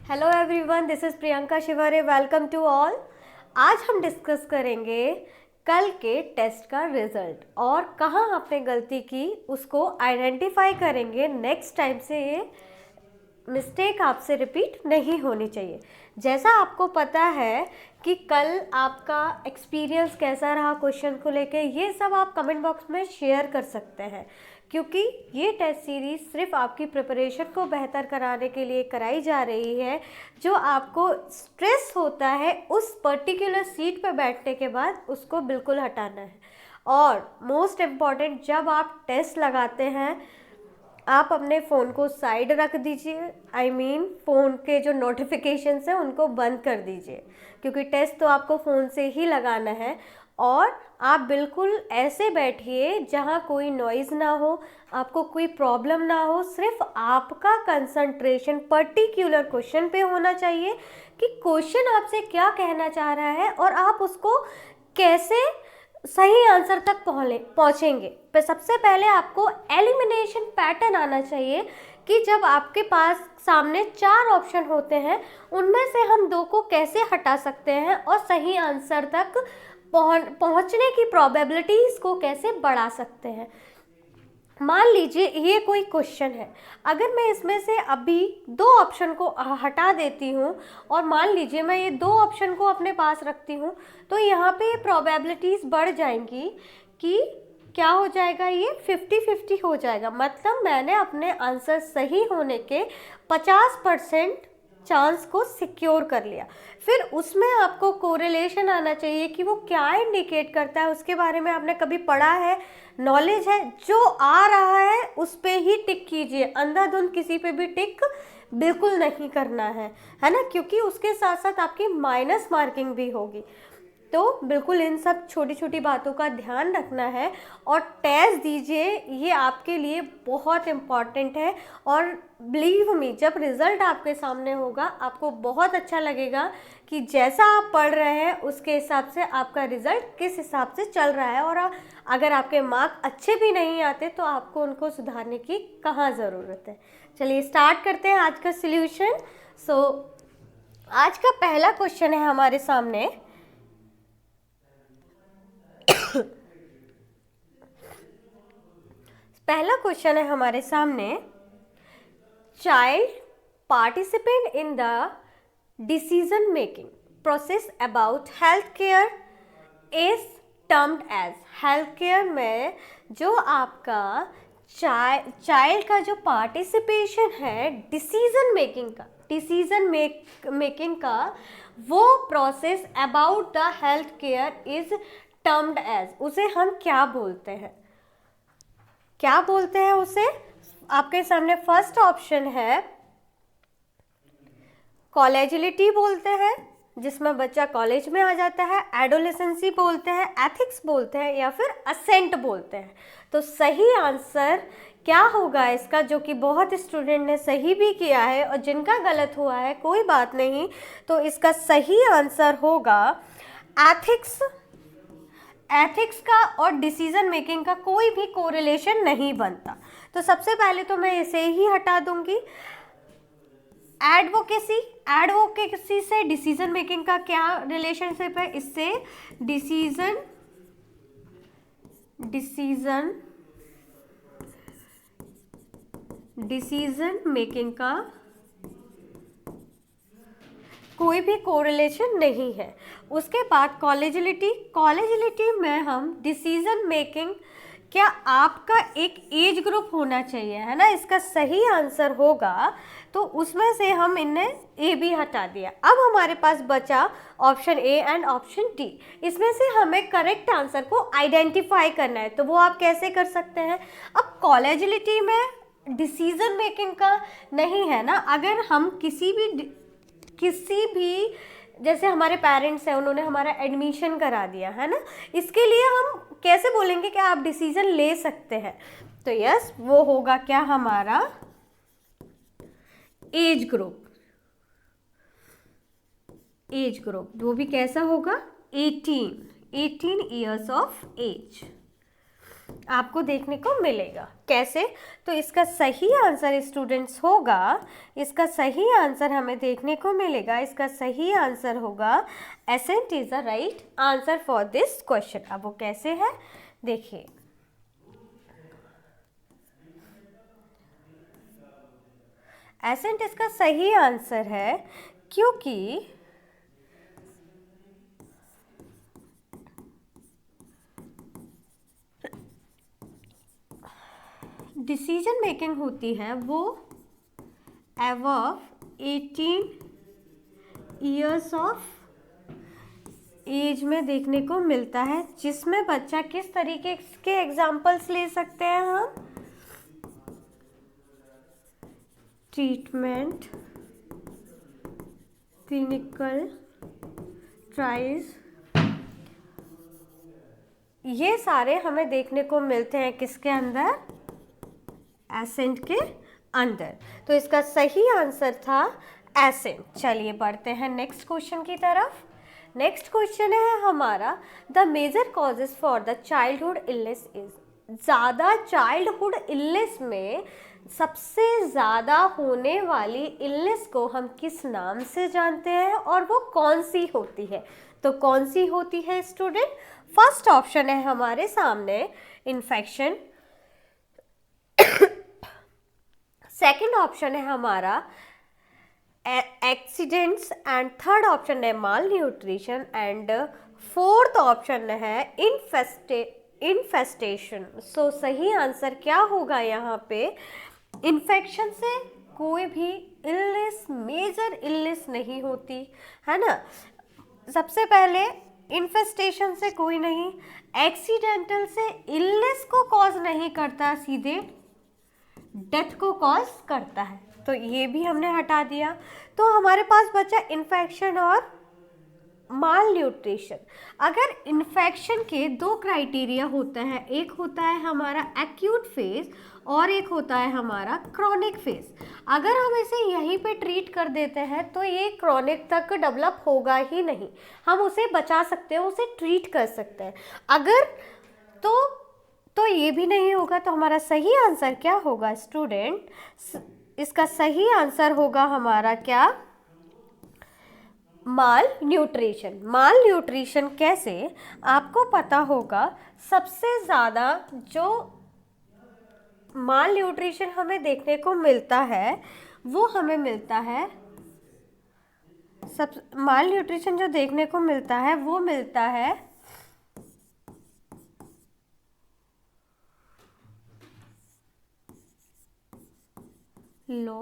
Hello everyone, this is Priyanka Shivare. Welcome to all. आज हम discuss करेंगे कल के टेस्ट का रिजल्ट और कहाँ आपने गलती की उसको आइडेंटिफाई करेंगे। नेक्स्ट टाइम से ये मिस्टेक आपसे रिपीट नहीं होनी चाहिए। जैसा आपको पता है कि कल आपका एक्सपीरियंस कैसा रहा क्वेश्चन को लेके, ये सब आप कमेंट बॉक्स में शेयर कर सकते हैं, क्योंकि ये टेस्ट सीरीज सिर्फ आपकी प्रिपरेशन को बेहतर कराने के लिए कराई जा रही है। जो आपको स्ट्रेस होता है उस पर्टिकुलर सीट पर बैठने के बाद, उसको बिल्कुल हटाना है। और मोस्ट इम्पॉर्टेंट, जब आप टेस्ट लगाते हैं आप अपने फ़ोन को साइड रख दीजिए। फ़ोन के जो नोटिफिकेशंस हैं उनको बंद कर दीजिए, क्योंकि टेस्ट तो आपको फ़ोन से ही लगाना है। और आप बिल्कुल ऐसे बैठिए जहाँ कोई नॉइज़ ना हो, आपको कोई प्रॉब्लम ना हो, सिर्फ आपका कंसंट्रेशन पर्टिकुलर क्वेश्चन पे होना चाहिए कि क्वेश्चन आपसे क्या कहना चाह रहा है और आप उसको कैसे सही आंसर तक पहुँचेंगे। पर सबसे पहले आपको एलिमिनेशन पैटर्न आना चाहिए कि जब आपके पास सामने 4 ऑप्शन होते हैं, उनमें से हम 2 को कैसे हटा सकते हैं और सही आंसर तक पहुंचने की प्रोबेबिलिटीज़ को कैसे बढ़ा सकते हैं। मान लीजिए ये कोई क्वेश्चन है, अगर मैं इसमें से अभी 2 ऑप्शन को हटा देती हूँ और मान लीजिए मैं ये 2 ऑप्शन को अपने पास रखती हूँ, तो यहाँ पे प्रोबेबिलिटीज़ बढ़ जाएंगी कि क्या हो जाएगा, ये 50-50 हो जाएगा। मतलब मैंने अपने आंसर सही होने के 50% चांस को सिक्योर कर लिया। फिर उसमें आपको कोरिलेशन आना चाहिए कि वो क्या इंडिकेट करता है, उसके बारे में आपने कभी पढ़ा है, नॉलेज है। जो आ रहा है उस पे ही टिक कीजिए, अंधाधुंध किसी पे भी टिक बिल्कुल नहीं करना है ना, क्योंकि उसके साथ साथ आपकी माइनस मार्किंग भी होगी। तो बिल्कुल इन सब छोटी छोटी बातों का ध्यान रखना है और टेस्ट दीजिए, ये आपके लिए बहुत इम्पॉर्टेंट है। और बिलीव मी, जब रिज़ल्ट आपके सामने होगा आपको बहुत अच्छा लगेगा कि जैसा आप पढ़ रहे हैं उसके हिसाब से आपका रिज़ल्ट किस हिसाब से चल रहा है। और अगर आपके मार्क अच्छे भी नहीं आते तो आपको उनको सुधारने की कहाँ ज़रूरत है। चलिए स्टार्ट करते हैं आज का सॉल्यूशन। आज का पहला क्वेश्चन है हमारे सामने। पहला क्वेश्चन है हमारे सामने, child participant in the decision making process about health care is termed as. Health care में जो आपका चाइल्ड का जो पार्टिसिपेशन है डिसीजन मेकिंग का वो process about the health care is termed as, उसे हम क्या बोलते हैं? क्या बोलते हैं उसे? आपके सामने फर्स्ट ऑप्शन है कॉलेजिलिटी बोलते हैं, जिसमें बच्चा कॉलेज में आ जाता है, एडोलेसेंसी बोलते हैं, एथिक्स बोलते हैं, या फिर असेंट बोलते हैं। तो सही आंसर क्या होगा इसका, जो कि बहुत स्टूडेंट ने सही भी किया है और जिनका गलत हुआ है कोई बात नहीं, तो इसका सही आंसर होगा एथिक्स। एथिक्स का और डिसीजन मेकिंग का कोई भी कोरिलेशन नहीं बनता। तो सबसे पहले तो मैं इसे ही हटा दूंगी। एडवोकेसी से डिसीजन मेकिंग का क्या रिलेशनशिप है? इससे डिसीजन मेकिंग का कोई भी कोरिलेशन नहीं है। उसके बाद कॉलेजिलिटी में हम डिसीजन मेकिंग, क्या आपका एक एज ग्रुप होना चाहिए, है ना, इसका सही आंसर होगा। तो उसमें से हम इन्हें ए भी हटा दिया। अब हमारे पास बचा option A and option D. इसमें से हमें करेक्ट आंसर को आइडेंटिफाई करना है। तो वो आप कैसे कर सकते हैं? अब कॉलेजिलिटी में डिसीजन मेकिंग का नहीं है ना। अगर हम किसी भी जैसे हमारे पेरेंट्स हैं, उन्होंने हमारा एडमिशन करा दिया है ना, इसके लिए हम कैसे बोलेंगे कि आप डिसीजन ले सकते हैं? तो यस, वो होगा क्या हमारा एज ग्रुप। वो भी कैसा होगा? 18 ईयर्स ऑफ एज। आपको देखने को मिलेगा। कैसे? तो इसका सही आंसर स्टूडेंट्स होगा, इसका सही आंसर हमें देखने को मिलेगा, इसका सही आंसर होगा assent is the right answer for this question. अब वो कैसे है देखिए, एसेंट इसका सही आंसर है क्योंकि डिसीजन मेकिंग होती है वो अबव 18 ईयर्स ऑफ एज में देखने को मिलता है, जिसमें बच्चा किस तरीके के एग्जाम्पल्स ले सकते हैं हम, ट्रीटमेंट, क्लिनिकल ट्रायल्स, ये सारे हमें देखने को मिलते हैं किसके अंदर, एसेंट के अंदर। तो इसका सही आंसर था एसेंट। चलिए बढ़ते हैं नेक्स्ट क्वेश्चन की तरफ। नेक्स्ट क्वेश्चन है हमारा, the major causes for the childhood illness is, ज़्यादा चाइल्डहुड इलनेस में सबसे ज़्यादा होने वाली इलनेस को हम किस नाम से जानते हैं और वो कौन सी होती है? तो कौन सी होती है स्टूडेंट? फर्स्ट ऑप्शन है हमारे सामने इन्फेक्शन, सेकंड ऑप्शन है हमारा एक्सीडेंट्स, एंड थर्ड ऑप्शन है माल न्यूट्रिशन, एंड फोर्थ ऑप्शन है इन्फेस्टेशन। सो सही आंसर क्या होगा यहाँ पे? इन्फेक्शन से कोई भी इलनेस, मेजर इलनेस नहीं होती है ना। सबसे पहले इन्फेस्टेशन से कोई नहीं, एक्सीडेंटल से इलनेस को कॉज नहीं करता, सीधे डेथ को कॉज करता है, तो ये भी हमने हटा दिया। तो हमारे पास बचा इन्फेक्शन और माल न्यूट्रिशन। अगर इन्फेक्शन के दो क्राइटेरिया होता है, एक होता है हमारा एक्यूट फेज और एक होता है हमारा क्रॉनिक फेज। अगर हम इसे यहीं पे ट्रीट कर देते हैं तो ये क्रॉनिक तक डेवलप होगा ही नहीं, हम उसे बचा सकते हैं, उसे ट्रीट कर सकते हैं। अगर तो ये भी नहीं होगा। तो हमारा सही आंसर क्या होगा स्टूडेंट? इसका सही आंसर होगा हमारा क्या? माल न्यूट्रिशन। माल न्यूट्रिशन कैसे? आपको पता होगा सबसे ज़्यादा जो माल न्यूट्रिशन हमें देखने को मिलता है वो हमें मिलता है, सब माल न्यूट्रिशन जो देखने को मिलता है वो मिलता है लो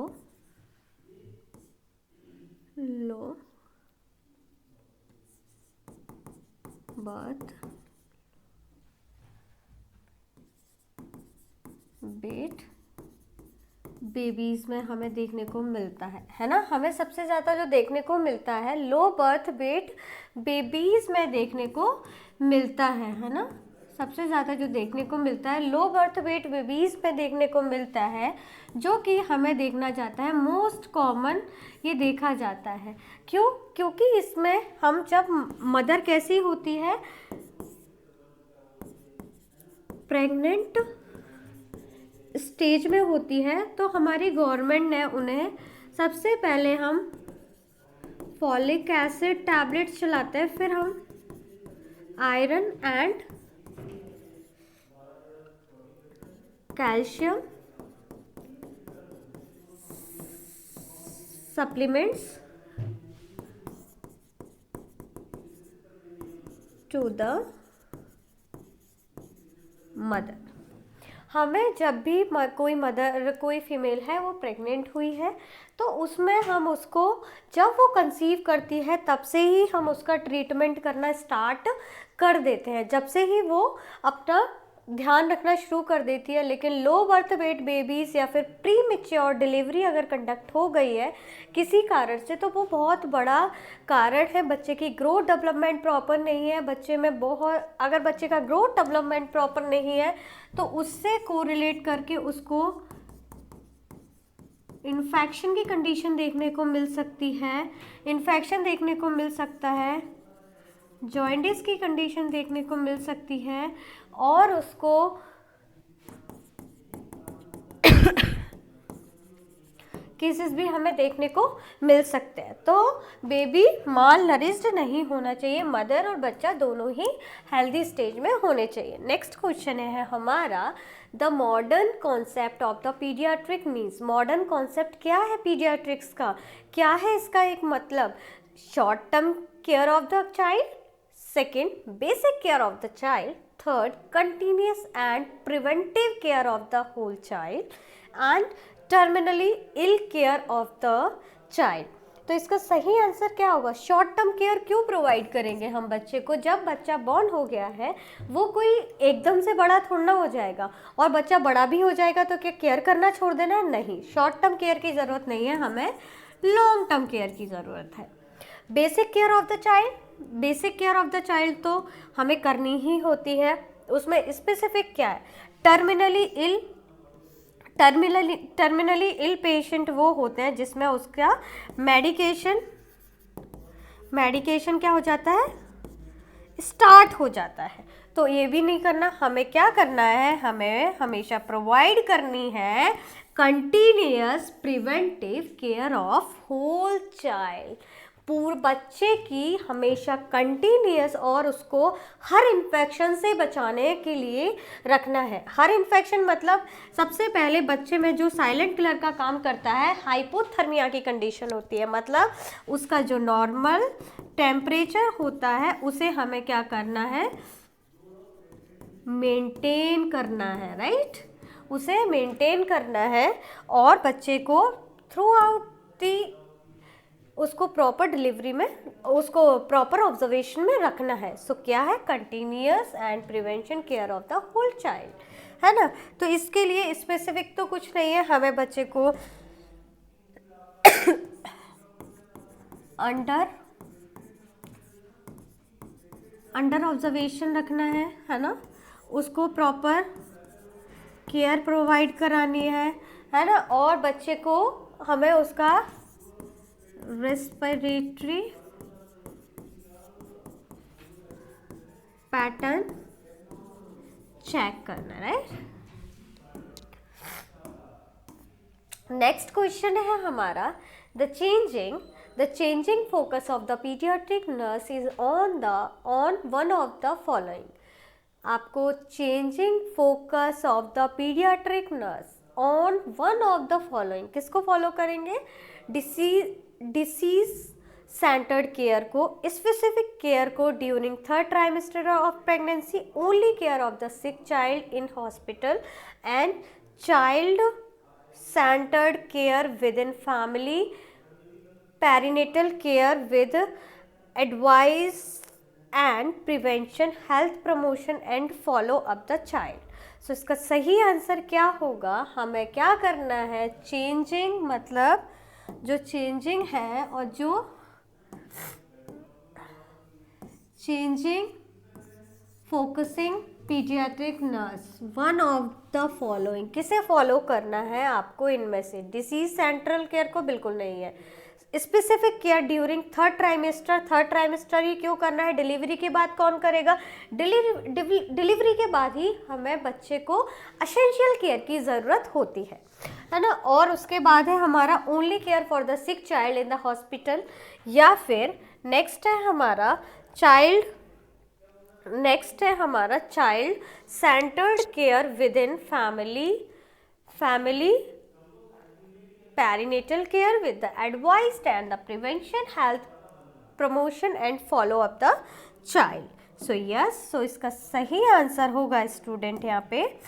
बर्थ वेट बेबीज़ में हमें देखने को मिलता है ना। हमें सबसे ज़्यादा जो देखने को मिलता है लो बर्थ वेट बेबीज़ में देखने को मिलता है ना। सबसे ज़्यादा जो देखने को मिलता है लो बर्थ वेट बेबीज़ में देखने को मिलता है, जो कि हमें देखना जाता है मोस्ट कॉमन ये देखा जाता है। क्यों? क्योंकि इसमें हम जब मदर कैसी होती है, प्रेग्नेंट स्टेज में होती है, तो हमारी गवर्नमेंट ने उन्हें सबसे पहले हम फॉलिक एसिड टैबलेट्स चलाते हैं, फिर हम iron and calcium supplements to the mother. हमें जब भी कोई फीमेल है वो प्रेग्नेंट हुई है तो उसमें हम उसको, जब वो कंसीव करती है तब से ही हम उसका ट्रीटमेंट करना स्टार्ट कर देते हैं, जब से ही वो अपना ध्यान रखना शुरू कर देती है। लेकिन लो बर्थ वेट बेबीज़ या फिर प्री मैच्योर डिलीवरी अगर कंडक्ट हो गई है किसी कारण से, तो वो बहुत बड़ा कारण है। बच्चे की ग्रोथ डेवलपमेंट प्रॉपर नहीं है, बच्चे में अगर बच्चे का ग्रोथ डेवलपमेंट प्रॉपर नहीं है तो उससे कोरिलेट करके उसको इन्फेक्शन की कंडीशन देखने को मिल सकती है, इन्फेक्शन देखने को मिल सकता है, जॉइंटिस की कंडीशन देखने को मिल सकती है, और उसको केसेस भी हमें देखने को मिल सकते हैं। तो बेबी माल नरिश्ड नहीं होना चाहिए, मदर और बच्चा दोनों ही हेल्दी स्टेज में होने चाहिए। नेक्स्ट क्वेश्चन है हमारा, the modern concept of the paediatric means. Modern concept क्या है पीडियाट्रिक्स का, क्या है इसका एक मतलब? Short term care of the child, second basic care of the child, third continuous and preventive care of the whole child and terminally ill care of the child. तो इसका सही आंसर क्या होगा? शॉर्ट टर्म केयर क्यों provide करेंगे हम बच्चे को? जब बच्चा बॉर्न हो गया है वो कोई एकदम से बड़ा थोड़ा ना हो जाएगा, और बच्चा बड़ा भी हो जाएगा तो क्या केयर करना छोड़ देना है? नहीं, शॉर्ट टर्म केयर की ज़रूरत नहीं है, हमें लॉन्ग टर्म केयर की ज़रूरत है। Basic care of the child, basic care of the child तो हमें करनी ही होती है। उसमें स्पेसिफिक क्या है? टर्मिनली इल पेशेंट वो होते हैं जिसमें उसका मेडिकेशन क्या हो जाता है? स्टार्ट हो जाता है। तो ये भी नहीं करना, हमें क्या करना है? हमें हमेशा प्रोवाइड करनी है continuous preventive care of whole child, पूरे बच्चे की हमेशा कंटिन्यूअस, और उसको हर इन्फेक्शन से बचाने के लिए रखना है। हर इन्फेक्शन मतलब सबसे पहले बच्चे में जो साइलेंट किलर का काम करता है, हाइपोथर्मिया की कंडीशन होती है, मतलब उसका जो नॉर्मल टेम्परेचर होता है उसे हमें क्या करना है? मेंटेन करना है, राइट? उसे मेंटेन करना है और बच्चे को थ्रू आउट दी उसको प्रॉपर डिलीवरी में, उसको प्रॉपर ऑब्जर्वेशन में रखना है। सो क्या है? Continuous and prevention care of the whole child, है ना? तो इसके लिए स्पेसिफिक तो कुछ नहीं है, हमें बच्चे को अंडर ऑब्जर्वेशन रखना है ना? उसको प्रॉपर केयर प्रोवाइड करानी है ना? और बच्चे को हमें उसका रेस्पिरेटरी पैटर्न चेक करना, राइट? नेक्स्ट क्वेश्चन है हमारा, the changing focus of the paediatric nurse is on one of the following. आपको changing focus of the paediatric nurse on one of the following, किसको फॉलो करेंगे? Disease centred care को, specific care को during third trimester of pregnancy, only care of the sick child in hospital and child centred care with in family, perinatal care with advice and prevention, health promotion and follow up the child. So इसका सही answer क्या होगा? हमें क्या करना है? Changing मतलब जो चेंजिंग है, और जो changing focusing paediatric nurse one of the following, किसे फॉलो करना है आपको इनमें से? डिसीज सेंट्रल केयर को बिल्कुल नहीं है। Specific care during third trimester ही क्यों करना है? डिलीवरी के बाद कौन करेगा? डिलीवरी के बाद ही हमें बच्चे को एसेंशियल केयर की ज़रूरत होती है ना? और उसके बाद है हमारा only care for the sick child in the hospital, या फिर नेक्स्ट है हमारा child centred care with in family perinatal care with the advice and the prevention, health promotion and follow up the child. So yes, so इसका सही answer होगा student, यहाँ पे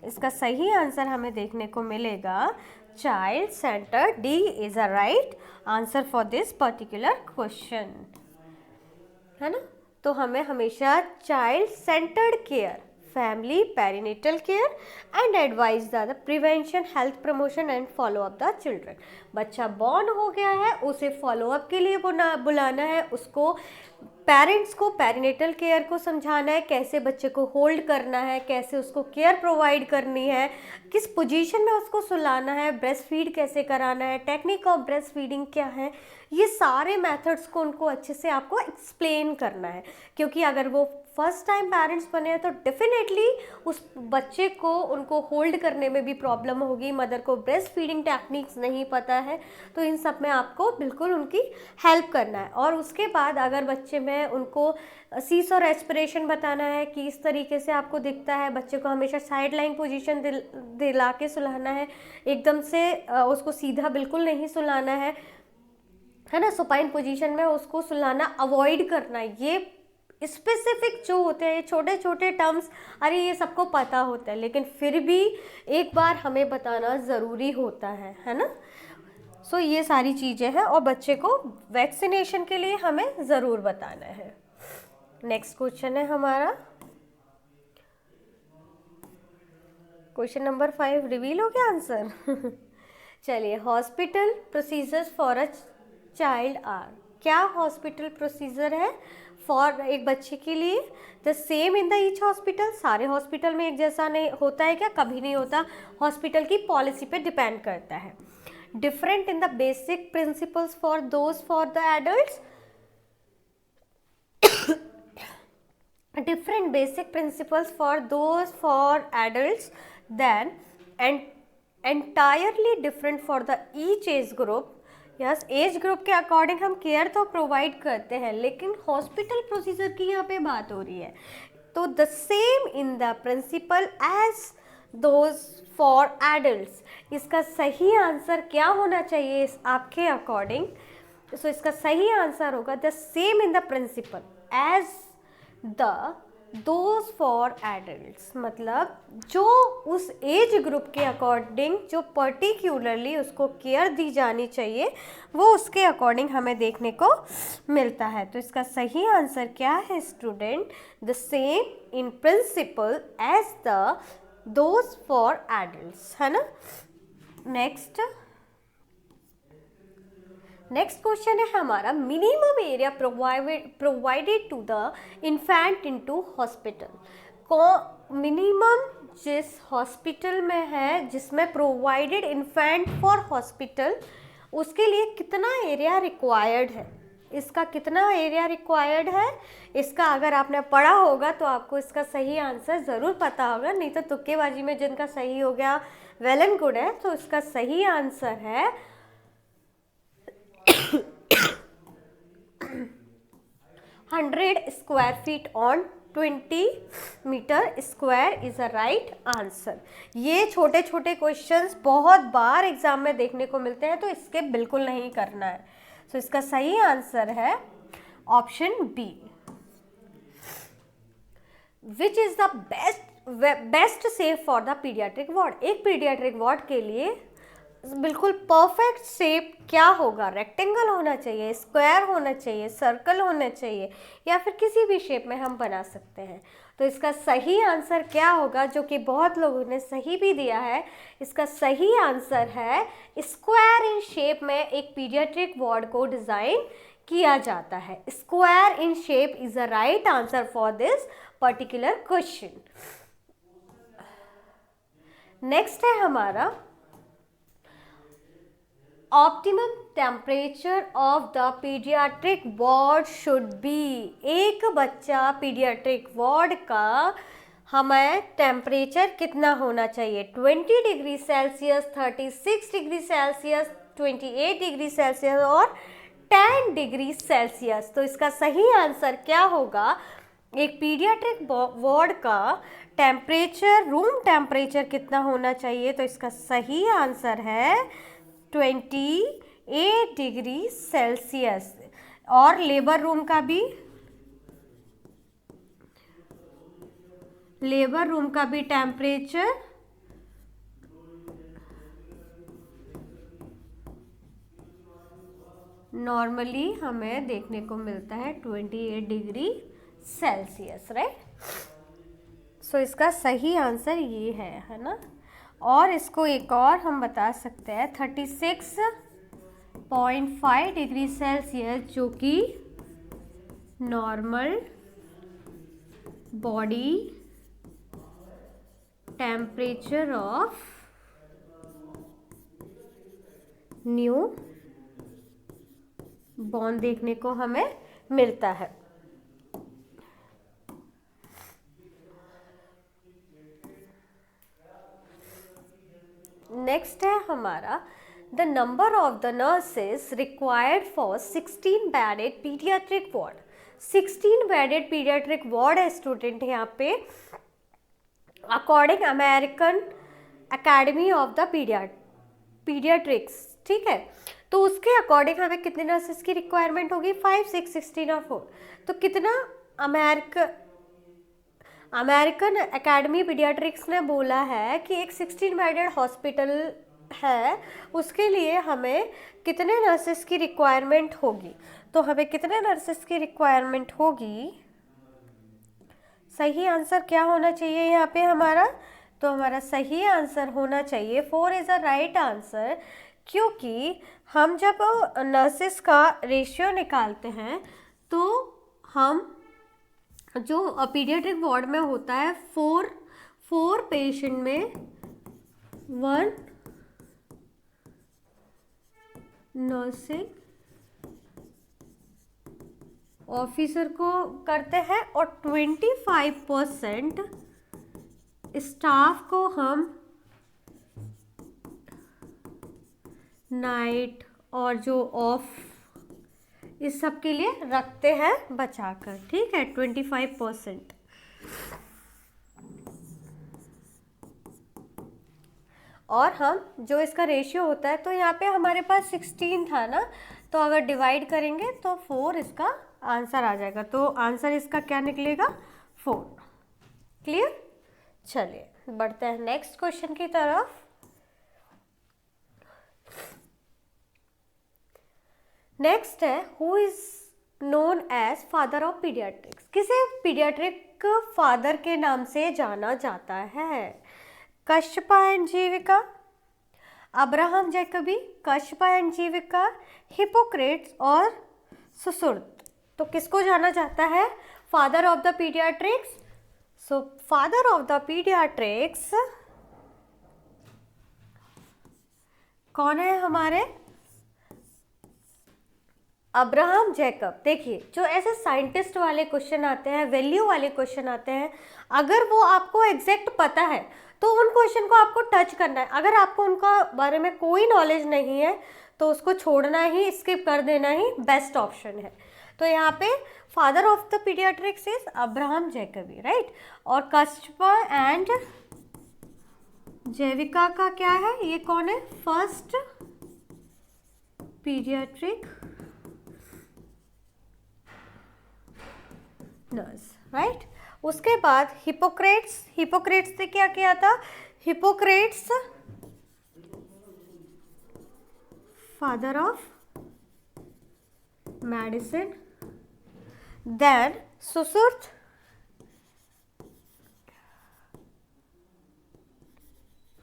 इसका सही आंसर हमें देखने को मिलेगा child centre. D is a right answer for this particular question, है ना? तो हमें हमेशा child centred care, family, perinatal care and advice the prevention, health promotion and follow up the children. बच्चा बॉर्न हो गया है, उसे फॉलो अप के लिए बुलाना है, उसको पेरेंट्स को पेरिनेटल केयर को समझाना है, कैसे बच्चे को होल्ड करना है, कैसे उसको केयर प्रोवाइड करनी है, किस पोजीशन में उसको सुलाना है, ब्रेस्ट फीड कैसे कराना है, टेक्निक ऑफ ब्रेस्ट फीडिंग क्या है, ये सारे मेथड्स को उनको अच्छे से आपको एक्सप्लेन करना है। क्योंकि अगर वो फर्स्ट टाइम पेरेंट्स बने हैं तो डेफिनेटली उस बच्चे को उनको होल्ड करने में भी प्रॉब्लम होगी, मदर को ब्रेस्ट फीडिंग टेक्निक्स नहीं पता है, तो इन सब में आपको बिल्कुल उनकी हेल्प करना है। और उसके बाद अगर बच्चे में उनको सीस और रेस्पिरेशन बताना है कि इस तरीके से आपको दिखता है, बच्चे को हमेशा साइड लाइन पोजीशन दिला के सुलाना है, एकदम से उसको सीधा बिल्कुल नहीं सुलाना है ना, सुपाइन पोजीशन में उसको सुलाना अवॉइड करना है। ये स्पेसिफिक जो होते हैं, ये छोटे छोटे टर्म्स, अरे ये सबको पता होता है, लेकिन फिर भी एक बार हमें बताना ज़रूरी होता है ना। सो ये सारी चीज़ें हैं और बच्चे को वैक्सीनेशन के लिए हमें ज़रूर बताना है। नेक्स्ट क्वेश्चन है हमारा क्वेश्चन नंबर 5। रिवील हो गया आंसर? चलिए, hospital procedures for a child are, क्या हॉस्पिटल प्रोसीजर है फॉर एक बच्चे के लिए? The same in the each hospital, सारे हॉस्पिटल में एक जैसा नहीं होता है क्या? कभी नहीं होता, हॉस्पिटल की पॉलिसी पे डिपेंड करता है। Different in the basic principles for those for the adults, different basic principles for those for adults, then and entirely different for the each age group. Yes, as group के according हम care तो provide करते हैं, लेकिन hospital procedure की यहाँ पे बात हो रही है, तो the same in the principle as those for adults. इसका सही आंसर क्या होना चाहिए आपके अकॉर्डिंग? सो इसका सही आंसर होगा the same in the principle as the those for adults, मतलब जो उस एज ग्रुप के अकॉर्डिंग जो पर्टिकुलरली उसको केयर दी जानी चाहिए वो उसके अकॉर्डिंग हमें देखने को मिलता है। तो इसका सही आंसर क्या है student? The same in principle as the those for adults, है ना। नेक्स्ट क्वेश्चन है हमारा, minimum area provided to the infant into hospital. Minimum जिस हॉस्पिटल में है, जिसमें प्रोवाइडेड इन्फेंट फॉर हॉस्पिटल, उसके लिए कितना एरिया रिक्वायर्ड है? इसका कितना एरिया रिक्वायर्ड है? इसका अगर आपने पढ़ा होगा तो आपको इसका सही आंसर ज़रूर पता होगा, नहीं तो तुक्केबाजी में जिनका सही हो गया वेल एंड गुड है। तो इसका सही आंसर है 100 square feet on 20 metre square is a right answer. ये छोटे छोटे क्वेश्चंस बहुत बार एग्जाम में देखने को मिलते हैं, तो इसके बिल्कुल नहीं करना है। तो इसका सही आंसर है option B. Which is the best shape for the paediatric ward? एक पीडियाट्रिक वार्ड के लिए बिल्कुल परफेक्ट शेप क्या होगा? रेक्टेंगल होना चाहिए, स्क्वायर होना चाहिए, सर्कल होना चाहिए, या फिर किसी भी शेप में हम बना सकते हैं। तो इसका सही आंसर क्या होगा, जो कि बहुत लोगों ने सही भी दिया है? इसका सही आंसर है स्क्वायर इन शेप में एक पीडियाट्रिक वार्ड को डिज़ाइन किया जाता है। Square in shape is a right answer for this particular question. Next है हमारा, optimum temperature of the paediatric ward should be. एक बच्चा पीडियाट्रिक वार्ड का हमें टेम्परेचर कितना होना चाहिए? 20 degree Celsius, 36 degree Celsius, 28 degree Celsius और 10 डिग्री सेल्सियस। तो इसका सही आंसर क्या होगा? एक पीडियाट्रिक वार्ड का टेम्परेचर, रूम टेम्परेचर कितना होना चाहिए? तो इसका सही आंसर है 28 डिग्री सेल्सियस। और लेबर रूम का भी टेम्परेचर नॉर्मली हमें देखने को मिलता है 28 डिग्री सेल्सियस, राइट। सो इसका सही आंसर ये है ना। और इसको एक और हम बता सकते हैं 36.5 डिग्री सेल्सियस, जो कि normal body temperature of new born देखने को हमें मिलता है। नेक्स्ट है हमारा the number of the nurses required for 16 bedded paediatric ward. 16 bedded paediatric ward है स्टूडेंट यहाँ पे according American academy of the paediatrics, ठीक है। तो उसके अकॉर्डिंग हमें कितने नर्सेस की रिक्वायरमेंट होगी, 5, 6, 16 और 4। तो कितना अमेरिकन एकेडमी पीडियाट्रिक्स ने बोला है कि एक 16 बेडेड हॉस्पिटल है, उसके लिए हमें कितने नर्सेस की रिक्वायरमेंट होगी। तो हमें कितने नर्सेस की रिक्वायरमेंट होगी, सही आंसर क्या होना चाहिए यहाँ पे हमारा, तो हमारा सही आंसर होना चाहिए 4 इज़ अ राइट आंसर, क्योंकि हम जब नर्सेस का रेशियो निकालते हैं तो हम जो पीडियाट्रिक वार्ड में होता है 4 पेशेंट में 1 नर्सिंग ऑफिसर को करते हैं और 25% स्टाफ को हम नाइट और जो ऑफ इस सब के लिए रखते हैं बचाकर, ठीक है, 25%। और हम जो इसका रेशियो होता है, तो यहाँ पे हमारे पास 16 था ना, तो अगर डिवाइड करेंगे तो 4 इसका आंसर आ जाएगा। तो आंसर इसका क्या निकलेगा, 4। क्लियर। चलिए बढ़ते हैं नेक्स्ट क्वेश्चन की तरफ। नेक्स्ट है who is known as father of paediatrics. किसे पीडियाट्रिक फादर के नाम से जाना जाता है, Kashyap and Jivika, Abraham Jacobi, Kashyap and Jivika, Hippocrates और सुश्रुत। तो किसको जाना जाता है father of the paediatrics. So father of the paediatrics कौन है हमारे, अब्राहम जैकब। देखिए जो ऐसे साइंटिस्ट वाले क्वेश्चन आते हैं, वैल्यू वाले क्वेश्चन आते हैं, अगर वो आपको एग्जैक्ट पता है तो उन क्वेश्चन को आपको टच करना है। अगर आपको उनका बारे में कोई नॉलेज नहीं है तो उसको छोड़ना ही, स्किप कर देना ही बेस्ट ऑप्शन है। तो यहाँ पे father of the paediatrics is Abraham Jacobi, right. और कश्यप एंड जैविका का क्या है, ये कौन है, फर्स्ट पीडियाट्रिक नर्स, राइट। उसके बाद हिपोक्रेट्स ने क्या किया था, Hippocrates father of medicine, then Sushruta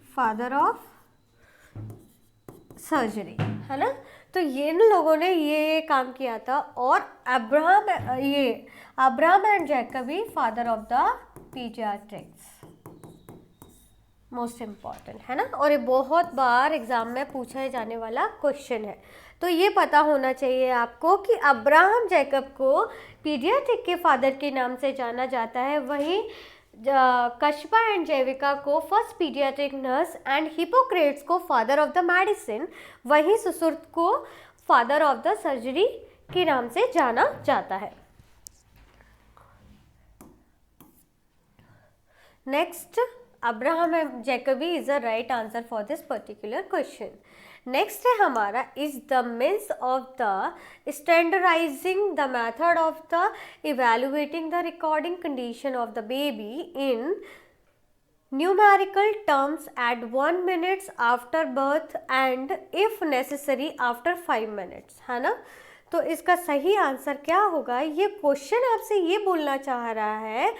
father of surgery, है ना। तो ये इन लोगों ने ये काम किया था। और Abraham and Jacobi father of the paediatrics, most important है ना। और ये बहुत बार एग्जाम में पूछा जाने वाला क्वेश्चन है, तो ये पता होना चाहिए आपको कि अब्राहम जैकब को पीडियाट्रिक के फादर के नाम से जाना जाता है, वहीं कश्यप एंड जैविका को first paediatric nurse and Hippocrates को फादर ऑफ द मेडिसिन, वहीं सुश्रुत को फादर ऑफ द सर्जरी के नाम से जाना जाता है। Next, Abraham and Jacobi is the right answer for this particular question. Next है हमारा is the means of the standardising the method of the evaluating the recording condition of the baby in numerical terms at 1 minute after birth and if necessary after 5 minutes, है ना। तो इसका सही answer क्या होगा, ये क्वेश्चन आपसे ये बोलना चाह रहा है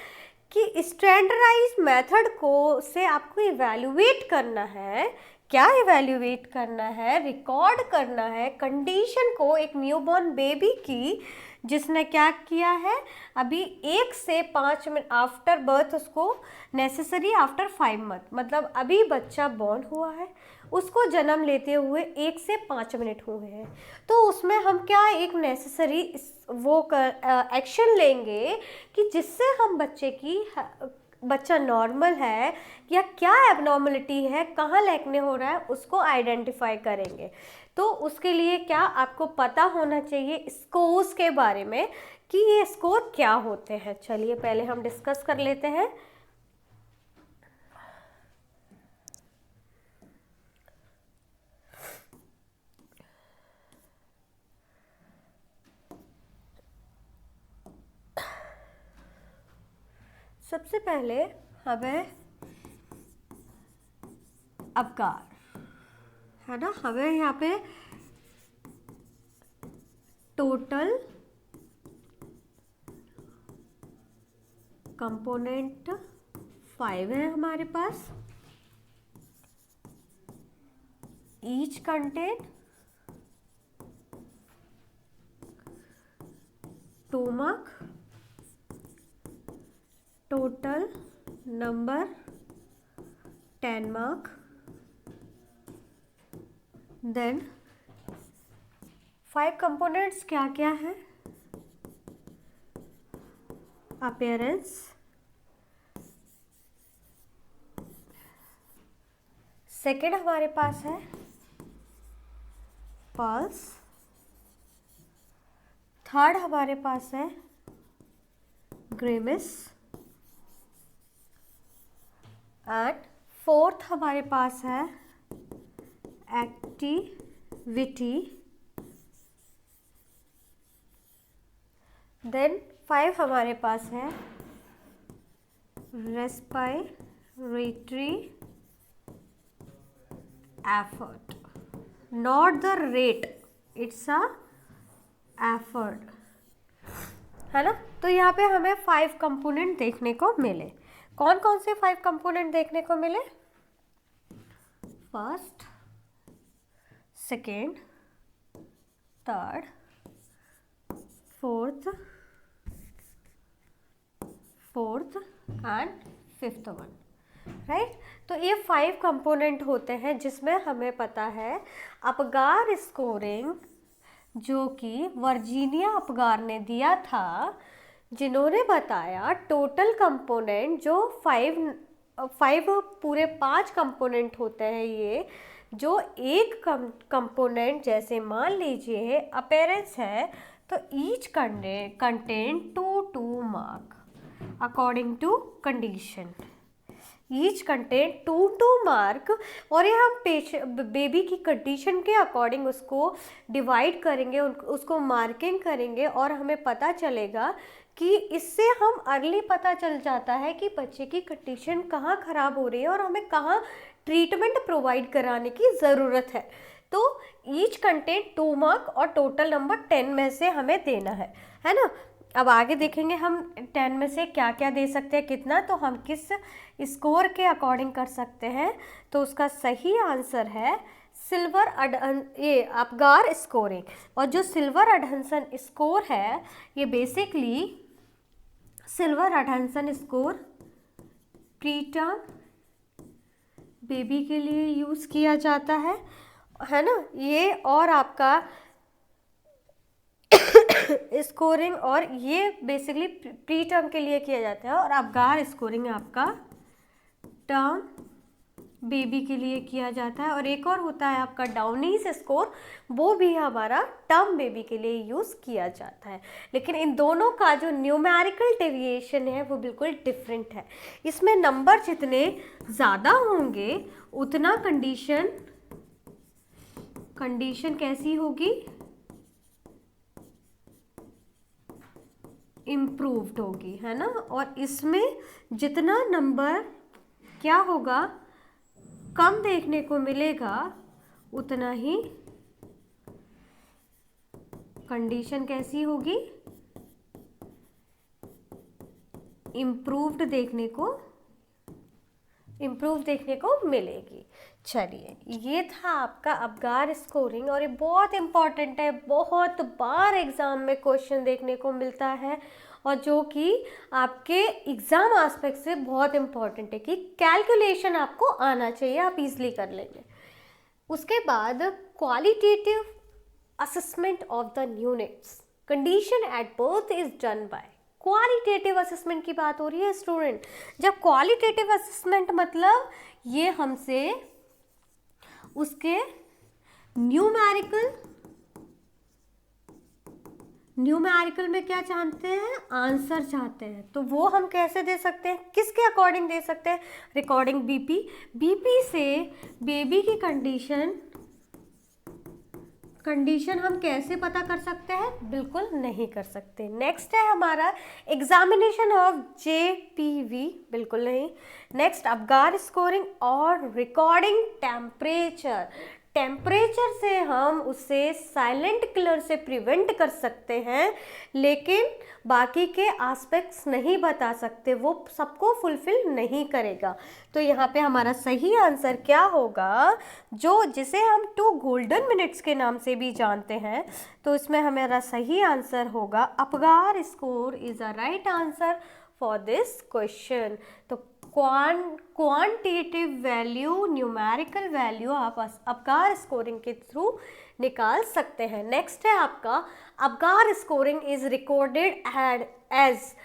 कि स्टैंडर्डाइज मेथड को से आपको इवेलुएट करना है क्या इवैल्यूएट करना है, रिकॉर्ड करना है कंडीशन को एक न्यूबॉर्न बेबी की, जिसने क्या किया है, अभी 1 से 5 मिनट आफ्टर बर्थ, उसको नेसेसरी आफ्टर 5 मंथ, मतलब अभी बच्चा बॉर्न हुआ है, उसको जन्म लेते हुए 1 से 5 मिनट हुए हैं, तो उसमें हम क्या एक नेसेसरी वो एक्शन लेंगे कि जिससे हम बच्चा नॉर्मल है या क्या एबनॉर्मलिटी है, कहाँ लैकने हो रहा है, उसको आइडेंटिफाई करेंगे। तो उसके लिए क्या आपको पता होना चाहिए स्कोर्स के बारे में कि ये स्कोर क्या होते हैं। चलिए पहले हम डिस्कस कर लेते हैं। सबसे पहले हमें अबकार है ना, हमें यहाँ पे टोटल कंपोनेंट 5 है हमारे पास, each contain 2 mark, total number 10 mark, then 5 components क्या क्या है, अपीयरेंस, सेकेंड हमारे पास है पल्स, थर्ड हमारे पास है ग्रेमिस, एंड फोर्थ हमारे पास है एक्टिविटी, देन 5 हमारे पास है respiratory effort, not the rate, it's a effort, है ना। तो यहाँ पे हमें 5 कंपोनेंट देखने को मिले। कौन कौन से 5 कंपोनेंट देखने को मिले? First, second, third, fourth and fifth one, right. तो ये 5 कंपोनेंट होते हैं जिसमें हमें पता है अपगार स्कोरिंग, जो कि वर्जीनिया अपगार ने दिया था, जिन्होंने बताया टोटल कंपोनेंट जो 5 पूरे 5 कंपोनेंट होते हैं, ये जो एक कंपोनेंट जैसे मान लीजिए अपीयरेंस है, तो each contain 2 mark according to condition, each contain 2 mark, और ये हम बेबी की कंडीशन के अकॉर्डिंग उसको डिवाइड करेंगे, उसको मार्किंग करेंगे, और हमें पता चलेगा कि इससे हम अर्ली पता चल जाता है कि बच्चे की कंडीशन कहाँ ख़राब हो रही है और हमें कहाँ ट्रीटमेंट प्रोवाइड कराने की ज़रूरत है। तो ईच कंटेन 2 मार्क और टोटल नंबर 10 में से हमें देना है ना। अब आगे देखेंगे हम 10 में से क्या क्या दे सकते हैं, कितना, तो हम किस स्कोर के अकॉर्डिंग कर सकते हैं। तो उसका सही आंसर है ये अपगार स्कोरिंग। और जो सिल्वर अडहंसन स्कोर है, ये basically Silver Anderson score preterm baby के लिए यूज़ किया जाता है ना ये, और आपका स्कोरिंग, और ये बेसिकली प्री टर्म के लिए किया जाता है, और अपगार स्कोरिंग आपका टर्म बेबी के लिए किया जाता है। और एक और होता है आपका डाउनीज स्कोर, वो भी हमारा टर्म बेबी के लिए यूज़ किया जाता है। लेकिन इन दोनों का जो न्यूमेरिकल डेविएशन है वो बिल्कुल डिफरेंट है। इसमें नंबर जितने ज़्यादा होंगे उतना कंडीशन कैसी होगी, इम्प्रूव्ड होगी, है ना। और इसमें जितना नंबर क्या होगा, कम देखने को मिलेगा, उतना ही कंडीशन कैसी होगी, इम्प्रूव देखने को मिलेगी। चलिए, ये था आपका अबगार स्कोरिंग और ये बहुत इम्पॉर्टेंट है, बहुत बार एग्ज़ाम में क्वेश्चन देखने को मिलता है और जो कि आपके एग्ज़ाम एस्पेक्ट से बहुत इम्पॉर्टेंट है कि कैलकुलेशन आपको आना चाहिए, आप इजीली कर लेंगे। उसके बाद qualitative assessment of the units condition at birth is done by. Qualitative assessment की बात हो रही है स्टूडेंट। जब क्वालिटेटिव असेसमेंट मतलब ये हमसे उसके न्यूमेरिकल में क्या चाहते हैं, आंसर चाहते हैं, तो वो हम कैसे दे सकते हैं, किसके अकॉर्डिंग दे सकते हैं, रिकॉर्डिंग बीपी से बेबी की कंडीशन हम कैसे पता कर सकते हैं, बिल्कुल नहीं कर सकते। नेक्स्ट है हमारा एग्जामिनेशन ऑफ जेपीवी, बिल्कुल नहीं। नेक्स्ट अबगार स्कोरिंग और रिकॉर्डिंग टेम्परेचर से हम उसे साइलेंट किलर से प्रिवेंट कर सकते हैं, लेकिन बाकी के एस्पेक्ट्स नहीं बता सकते, वो सबको फुलफिल नहीं करेगा। तो यहाँ पे हमारा सही आंसर क्या होगा, जिसे हम 2 गोल्डन मिनट्स के नाम से भी जानते हैं, तो इसमें हमारा सही आंसर होगा Apgar score is a right answer for this question. तो क्वांटिटेटिव वैल्यू, न्यूमेरिकल वैल्यू आप अबगार स्कोरिंग के थ्रू निकाल सकते हैं। नेक्स्ट है आपका Apgar scoring is recorded as.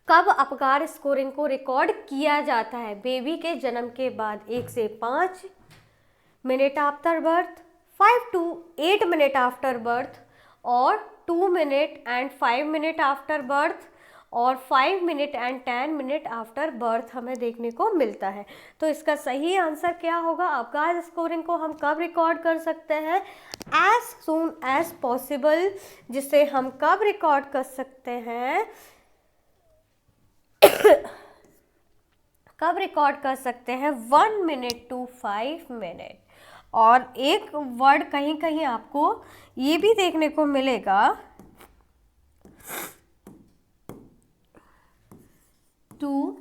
कब अबगार स्कोरिंग को रिकॉर्ड किया जाता है, बेबी के जन्म के बाद 1 से 5 minute after birth, 5 to 8 minute after birth और 2 minute and 5 minute after birth और 5 minute and 10 minute after birth हमें देखने को मिलता है। तो इसका सही आंसर क्या होगा, अबगार स्कोरिंग को हम कब रिकॉर्ड कर सकते हैं, एज सून एज पॉसिबल, जिसे हम कब रिकॉर्ड कर सकते हैं कब रिकॉर्ड कर सकते हैं 1 मिनट to 5 मिनट। और एक वर्ड कहीं कहीं आपको ये भी देखने को मिलेगा, 2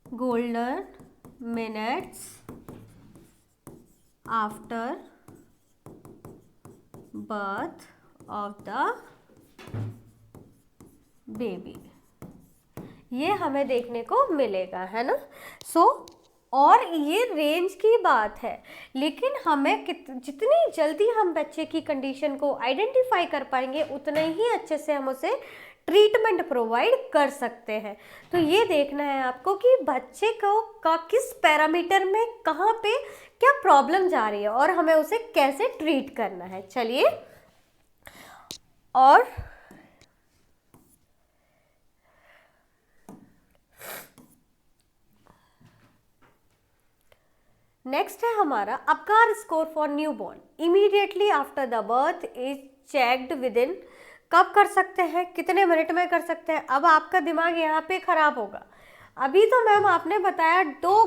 golden minutes after birth of the baby, ये हमें देखने को मिलेगा, है ना। और ये रेंज की बात है, लेकिन हमें जितनी जल्दी हम बच्चे की कंडीशन को आइडेंटिफाई कर पाएंगे उतने ही अच्छे से हम उसे ट्रीटमेंट प्रोवाइड कर सकते हैं। तो ये देखना है आपको कि बच्चे को किस पैरामीटर में कहाँ पे क्या प्रॉब्लम जा रही है और हमें उसे कैसे ट्रीट करना है। चलिए, और नेक्स्ट है हमारा Apgar score for newborn immediately after the birth is checked with in. कब कर सकते हैं, कितने मिनट में कर सकते हैं। अब आपका दिमाग यहाँ पे खराब होगा। अभी तो मैम आपने बताया 2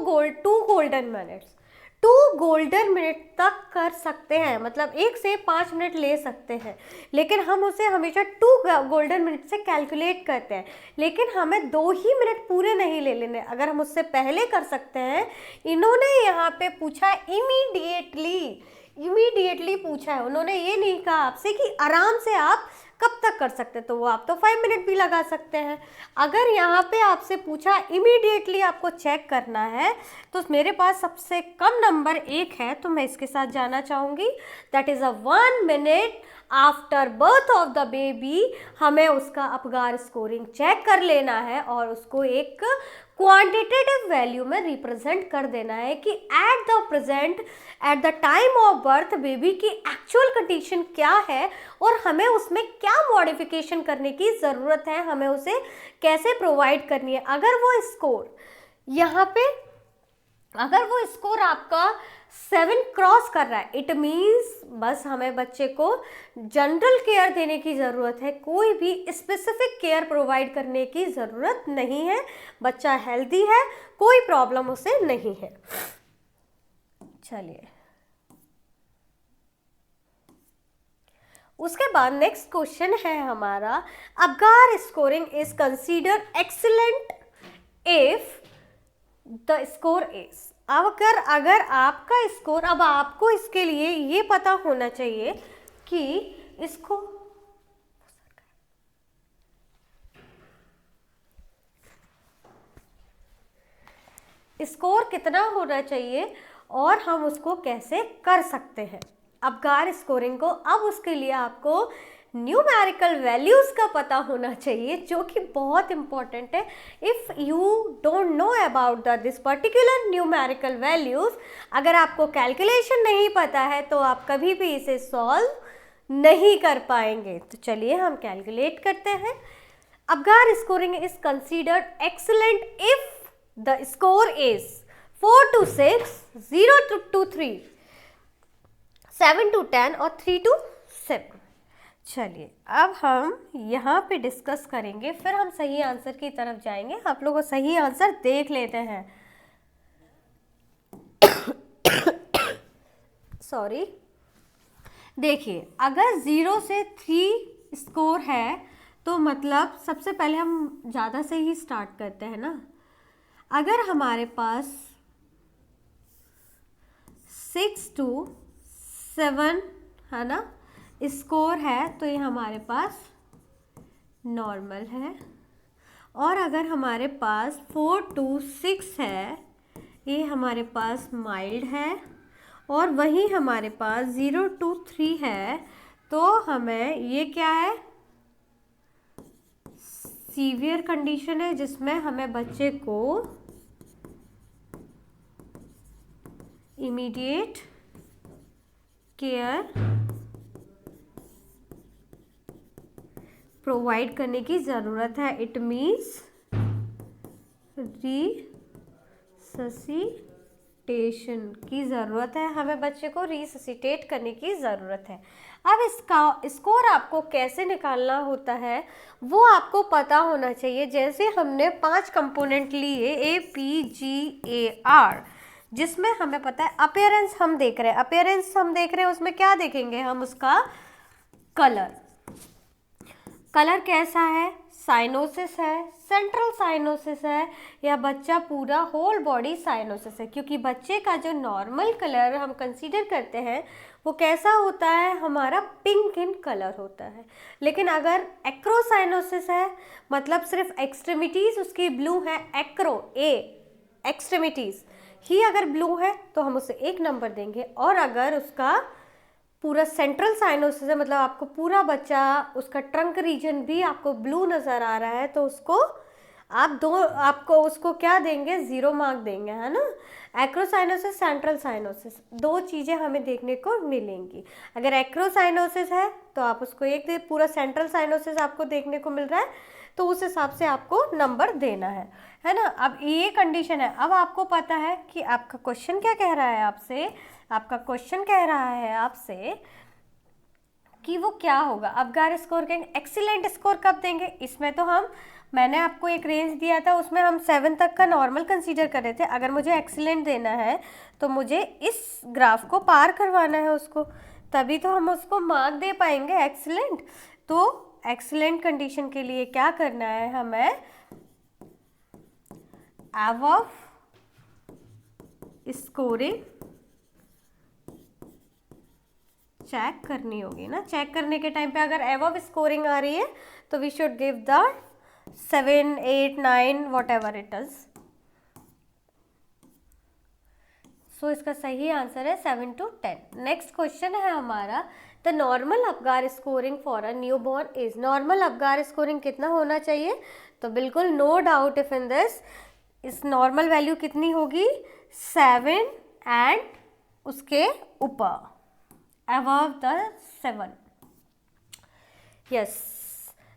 गोल्डन मिनट तक कर सकते हैं, मतलब 1 से 5 मिनट ले सकते हैं, लेकिन हम उसे हमेशा 2 गोल्डन मिनट से कैलकुलेट करते हैं, लेकिन हमें 2 ही मिनट पूरे नहीं ले लेने। अगर हम उससे पहले कर सकते हैं, इन्होंने यहाँ पे पूछा इमीडिएटली पूछा है, उन्होंने ये नहीं कहा आपसे कि आराम से आप कब तक कर सकते हैं, तो वो आप तो 5 मिनट भी लगा सकते हैं। अगर यहाँ पे आपसे पूछा इमीडिएटली आपको चेक करना है, तो मेरे पास सबसे कम नंबर 1 है, तो मैं इसके साथ जाना चाहूँगी। That is 1 minute after birth of the baby. हमें उसका अबगार स्कोरिंग चेक कर लेना है और उसको एक क्वांटिटेटिव वैल्यू में रिप्रेजेंट कर देना है कि at the time of birth baby की एक्चुअल कंडीशन क्या है और हमें उसमें क्या मॉडिफिकेशन करने की ज़रूरत है, हमें उसे कैसे प्रोवाइड करनी है। अगर वो स्कोर आपका 7 क्रॉस कर रहा है, इट मीन्स बस हमें बच्चे को जनरल केयर देने की ज़रूरत है, कोई भी स्पेसिफिक केयर प्रोवाइड करने की ज़रूरत नहीं है। बच्चा हेल्दी है, कोई प्रॉब्लम उसे नहीं है। चलिए, उसके बाद नेक्स्ट क्वेश्चन है हमारा, Apgar scoring is consider excellent if the score is. अगर आपका स्कोर, अब आपको इसके लिए ये पता होना चाहिए कि इसको स्कोर कितना होना चाहिए और हम उसको कैसे कर सकते हैं अबगार स्कोरिंग को। अब उसके लिए आपको न्यूमेरिकल वैल्यूज़ का पता होना चाहिए, जो कि बहुत इंपॉर्टेंट है। If you don't know about this particular numerical values, अगर आपको कैलकुलेशन नहीं पता है तो आप कभी भी इसे सॉल्व नहीं कर पाएंगे। तो चलिए हम कैलकुलेट करते हैं। Apgar scoring is considered excellent if the score is 4 to 6, 0 to 3, 7 to 10 और 3 to 7। चलिए अब हम यहाँ पे डिस्कस करेंगे, फिर हम सही आंसर की तरफ जाएंगे। आप लोगों को सही आंसर देख लेते हैं। सॉरी, देखिए अगर 0 से 3 स्कोर है तो मतलब सबसे पहले हम ज़्यादा से ही स्टार्ट करते हैं ना। अगर हमारे पास 6 to 7 है ना स्कोर है तो ये हमारे पास नॉर्मल है, और अगर हमारे पास 4 to 6 है ये हमारे पास माइल्ड है, और वहीं हमारे पास 0 to 3 है तो हमें ये क्या है, सीवियर कंडीशन है, जिसमें हमें बच्चे को इमीडिएट केयर प्रोवाइड करने की ज़रूरत है। इट मीन्स रिससिटेशन की ज़रूरत है, हमें बच्चे को रिससिटेट करने की ज़रूरत है। अब इसका स्कोर आपको कैसे निकालना होता है वो आपको पता होना चाहिए। जैसे हमने 5 कंपोनेंट लिए APGAR, जिसमें हमें पता है अपीयरेंस हम देख रहे हैं, उसमें क्या देखेंगे हम, उसका कलर कैसा है, साइनोसिस है, सेंट्रल साइनोसिस है, या बच्चा पूरा होल बॉडी साइनोसिस है। क्योंकि बच्चे का जो नॉर्मल कलर हम कंसीडर करते हैं वो कैसा होता है, हमारा पिंक इन कलर होता है। लेकिन अगर एक्रोसाइनोसिस है, मतलब सिर्फ एक्सट्रीमिटीज़ उसकी ब्लू है, एक्सट्रीमिटीज़ ही अगर ब्लू है तो हम उसे 1 नंबर देंगे। और अगर उसका पूरा सेंट्रल साइनोसिस है, मतलब आपको पूरा बच्चा उसका ट्रंक रीजन भी आपको ब्लू नज़र आ रहा है, तो आपको उसको क्या देंगे, 0 मार्क देंगे, है ना। एक्रोसाइनोसिस, सेंट्रल साइनोसिस, 2 चीज़ें हमें देखने को मिलेंगी। अगर एक्रोसाइनोसिस है तो आप उसको 1 दे, पूरा सेंट्रल साइनोसिस आपको देखने को मिल रहा है तो उस हिसाब से आपको नंबर देना है ना। अब ये कंडीशन है। अब आपको पता है कि आपका क्वेश्चन क्या कह रहा है आपसे, आपका क्वेश्चन कह रहा है आपसे कि वो क्या होगा, अबगार स्कोर के एक्सीलेंट स्कोर कब देंगे। इसमें तो मैंने आपको एक रेंज दिया था, उसमें हम 7 तक का नॉर्मल कंसीडर कर रहे थे। अगर मुझे एक्सीलेंट देना है तो मुझे इस ग्राफ को पार करवाना है उसको, तभी तो हम उसको मार्क दे पाएंगे एक्सीलेंट। तो एक्सीलेंट कंडीशन के लिए क्या करना है, हमें अबव स्कोरिंग चेक करनी होगी ना। चेक करने के टाइम पे अगर अबव स्कोरिंग आ रही है तो we should give the 7, 8, 9 whatever it is. So इसका सही आंसर है 7 to 10। नेक्स्ट क्वेश्चन है हमारा, the normal Apgar scoring for a new born is. Normal Apgar scoring कितना होना चाहिए, तो बिल्कुल no doubt if in this, इस नॉर्मल वैल्यू कितनी होगी, 7 एंड उसके ऊपर, above the 7। यस,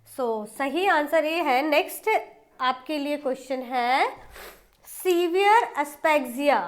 सो सही आंसर ये है। नेक्स्ट आपके लिए क्वेश्चन है सीवियर एस्पेक्सिया।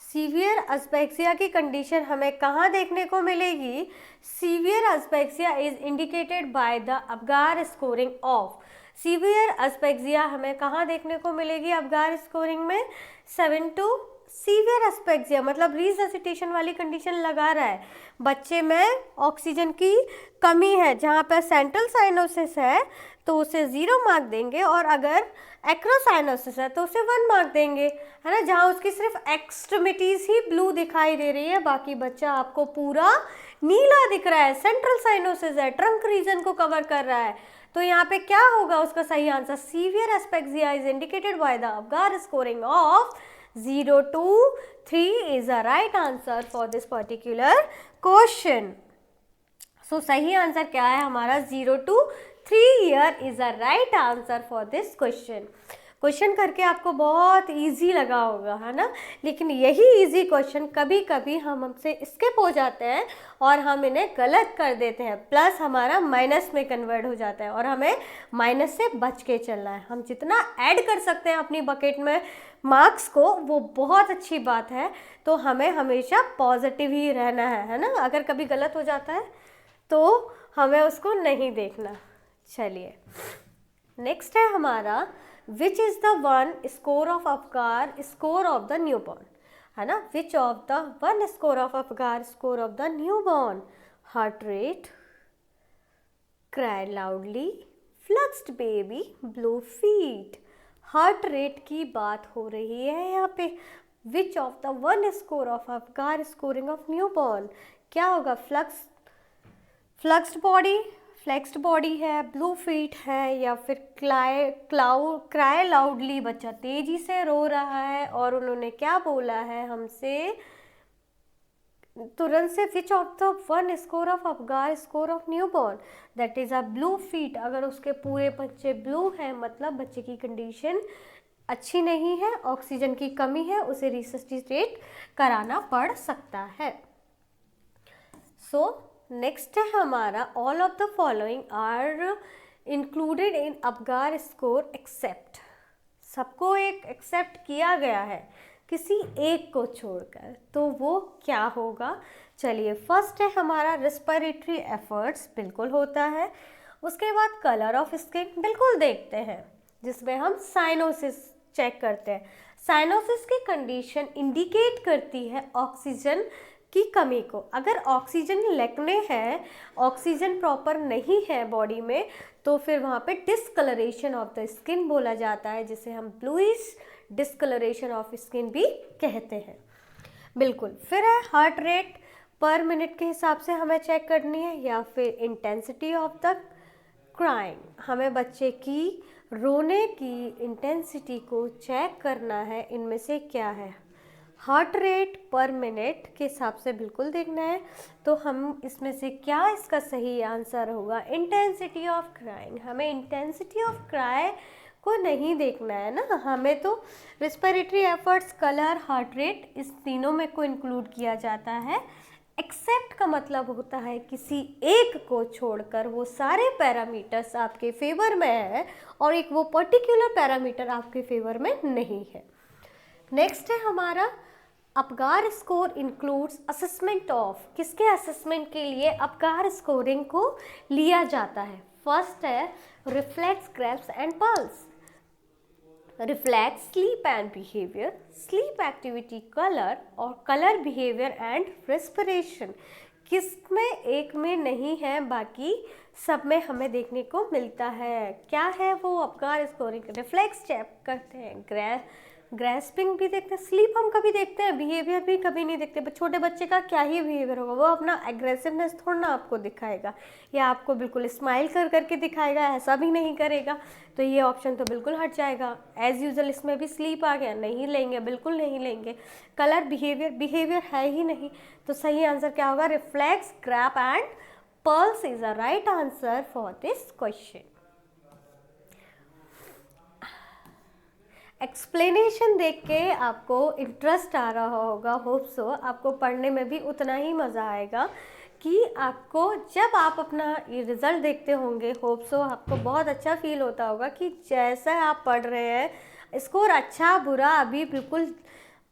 सीवियर एस्पेक्सिया की कंडीशन हमें कहाँ देखने को मिलेगी, severe asphyxia is indicated by the Apgar scoring of. Severe asphyxia हमें कहाँ देखने को मिलेगी अबगार स्कोरिंग में, 7 to सीवियर एस्पेक्सिया मतलब रिससिटेशन वाली कंडीशन लगा रहा है, बच्चे में ऑक्सीजन की कमी है, जहाँ पर सेंट्रल साइनोसिस है तो उसे 0 मार्क देंगे, और अगर एक्रोसाइनोसिस है तो उसे 1 मार्क देंगे, है ना, जहाँ उसकी सिर्फ एक्सट्रीमिटीज ही ब्लू दिखाई दे रही है, बाकी बच्चा आपको पूरा नीला दिख रहा है। सेंट्रल साइनोसिस है, ट्रंक रीजन को कवर कर रहा है, तो यहाँ पे क्या होगा उसका सही answer? Severe asphyxia is indicated by the Apgar scoring of 0 to 3 is the right answer for this particular question. So सही आंसर क्या है हमारा? 0 to 3 year is the right answer for this question. Question करके आपको बहुत easy लगा होगा, है ना, लेकिन यही इजी क्वेश्चन कभी कभी हम हमसे स्किप हो जाते हैं और हम इन्हें गलत कर देते हैं, प्लस हमारा माइनस में कन्वर्ट हो जाता है, और हमें माइनस से बच के चलना है। हम जितना ऐड कर सकते हैं अपनी बकेट में मार्क्स को वो बहुत अच्छी बात है, तो हमें हमेशा पॉजिटिव ही रहना है ना। अगर कभी गलत हो जाता है तो हमें उसको नहीं देखना। चलिए नेक्स्ट है हमारा which is the one score of Apgar score of the newborn, है ना, which of the one score of Apgar score of the newborn? Heart rate, cry loudly, flexed baby, blue feet. Heart rate की बात हो रही है यहाँ पे। Which of the one score of Apgar scoring of newborn क्या होगा? Flexed body, flexed body है, ब्लू फीट है, या फिर क्राई लाउडली, बच्चा तेजी से रो रहा है और उन्होंने क्या बोला है हमसे तुरंत से? विच of the one score of Apgar score of newborn? That is a blue feet. अगर उसके पूरे बच्चे ब्लू हैं मतलब बच्चे की कंडीशन अच्छी नहीं है, ऑक्सीजन की कमी है, उसे रिससिटेट कराना पड़ सकता है। सो नेक्स्ट है हमारा all of the following are included in Apgar score except. सबको एक एक्सेप्ट किया गया है किसी एक को छोड़कर, तो वो क्या होगा? चलिए फर्स्ट है हमारा रेस्पिरेटरी एफर्ट्स, बिल्कुल होता है। उसके बाद कलर ऑफ स्किन बिल्कुल देखते हैं, जिसमें हम साइनोसिस चेक करते हैं। साइनोसिस की कंडीशन इंडिकेट करती है ऑक्सीजन की कमी को। अगर ऑक्सीजन लैक में है, ऑक्सीजन प्रॉपर नहीं है बॉडी में, तो फिर वहाँ पे डिस्कलरेशन ऑफ द स्किन बोला जाता है, जिसे हम ब्लूइश डिस्कलरेशन ऑफ स्किन भी कहते हैं। बिल्कुल। फिर है हार्ट रेट पर मिनट के हिसाब से हमें चेक करनी है, या फिर इंटेंसिटी ऑफ द क्राइंग, हमें बच्चे की रोने की इंटेंसिटी को चेक करना है। इनमें से क्या है? हार्ट रेट पर मिनट के हिसाब से बिल्कुल देखना है, तो हम इसमें से क्या इसका सही आंसर होगा? Intensity of crying. हमें इंटेंसिटी ऑफ क्राई को नहीं देखना है ना, हमें तो respiratory efforts, colour, heart rate, इस तीनों में को इंक्लूड किया जाता है। एक्सेप्ट का मतलब होता है किसी एक को छोड़कर वो सारे पैरामीटर्स आपके फेवर में है और एक वो पर्टिकुलर पैरामीटर आपके फेवर में नहीं है। नेक्स्ट है हमारा Apgar score includes assessment of. किसके असेसमेंट के लिए अबगार स्कोरिंग को लिया जाता है? फर्स्ट है reflex, grasps and pulse. Reflex, sleep and behaviour, sleep activity, colour, और कलर, बिहेवियर एंड रेस्पिरेशन। किसमें एक में नहीं है, बाकी सब में हमें देखने को मिलता है। क्या है वो अबगार स्कोरिंग? रिफ्लेक्स चेक करते हैं, ग्रैस्पिंग भी देखते हैं, स्लीप हम कभी देखते हैं, बिहेवियर भी कभी नहीं देखते। छोटे बच्चे का क्या ही बिहेवियर होगा, वो अपना एग्रेसिवनेस थोड़ा ना आपको दिखाएगा, या आपको बिल्कुल स्माइल कर करके दिखाएगा, ऐसा भी नहीं करेगा, तो ये ऑप्शन तो बिल्कुल हट जाएगा। एज यूजुअल इसमें भी स्लीप आ गया, नहीं लेंगे, बिल्कुल नहीं लेंगे। कलर, बिहेवियर है ही नहीं, तो सही आंसर क्या होगा? Reflex, grab and pulse is a right answer for this question. Explanation देख के आपको इंटरेस्ट आ रहा होगा, होप सो आपको पढ़ने में भी उतना ही मज़ा आएगा कि आपको जब आप अपना ये रिज़ल्ट देखते होंगे, होप सो आपको बहुत अच्छा फील होता होगा कि जैसा आप पढ़ रहे हैं, स्कोर अच्छा बुरा अभी बिल्कुल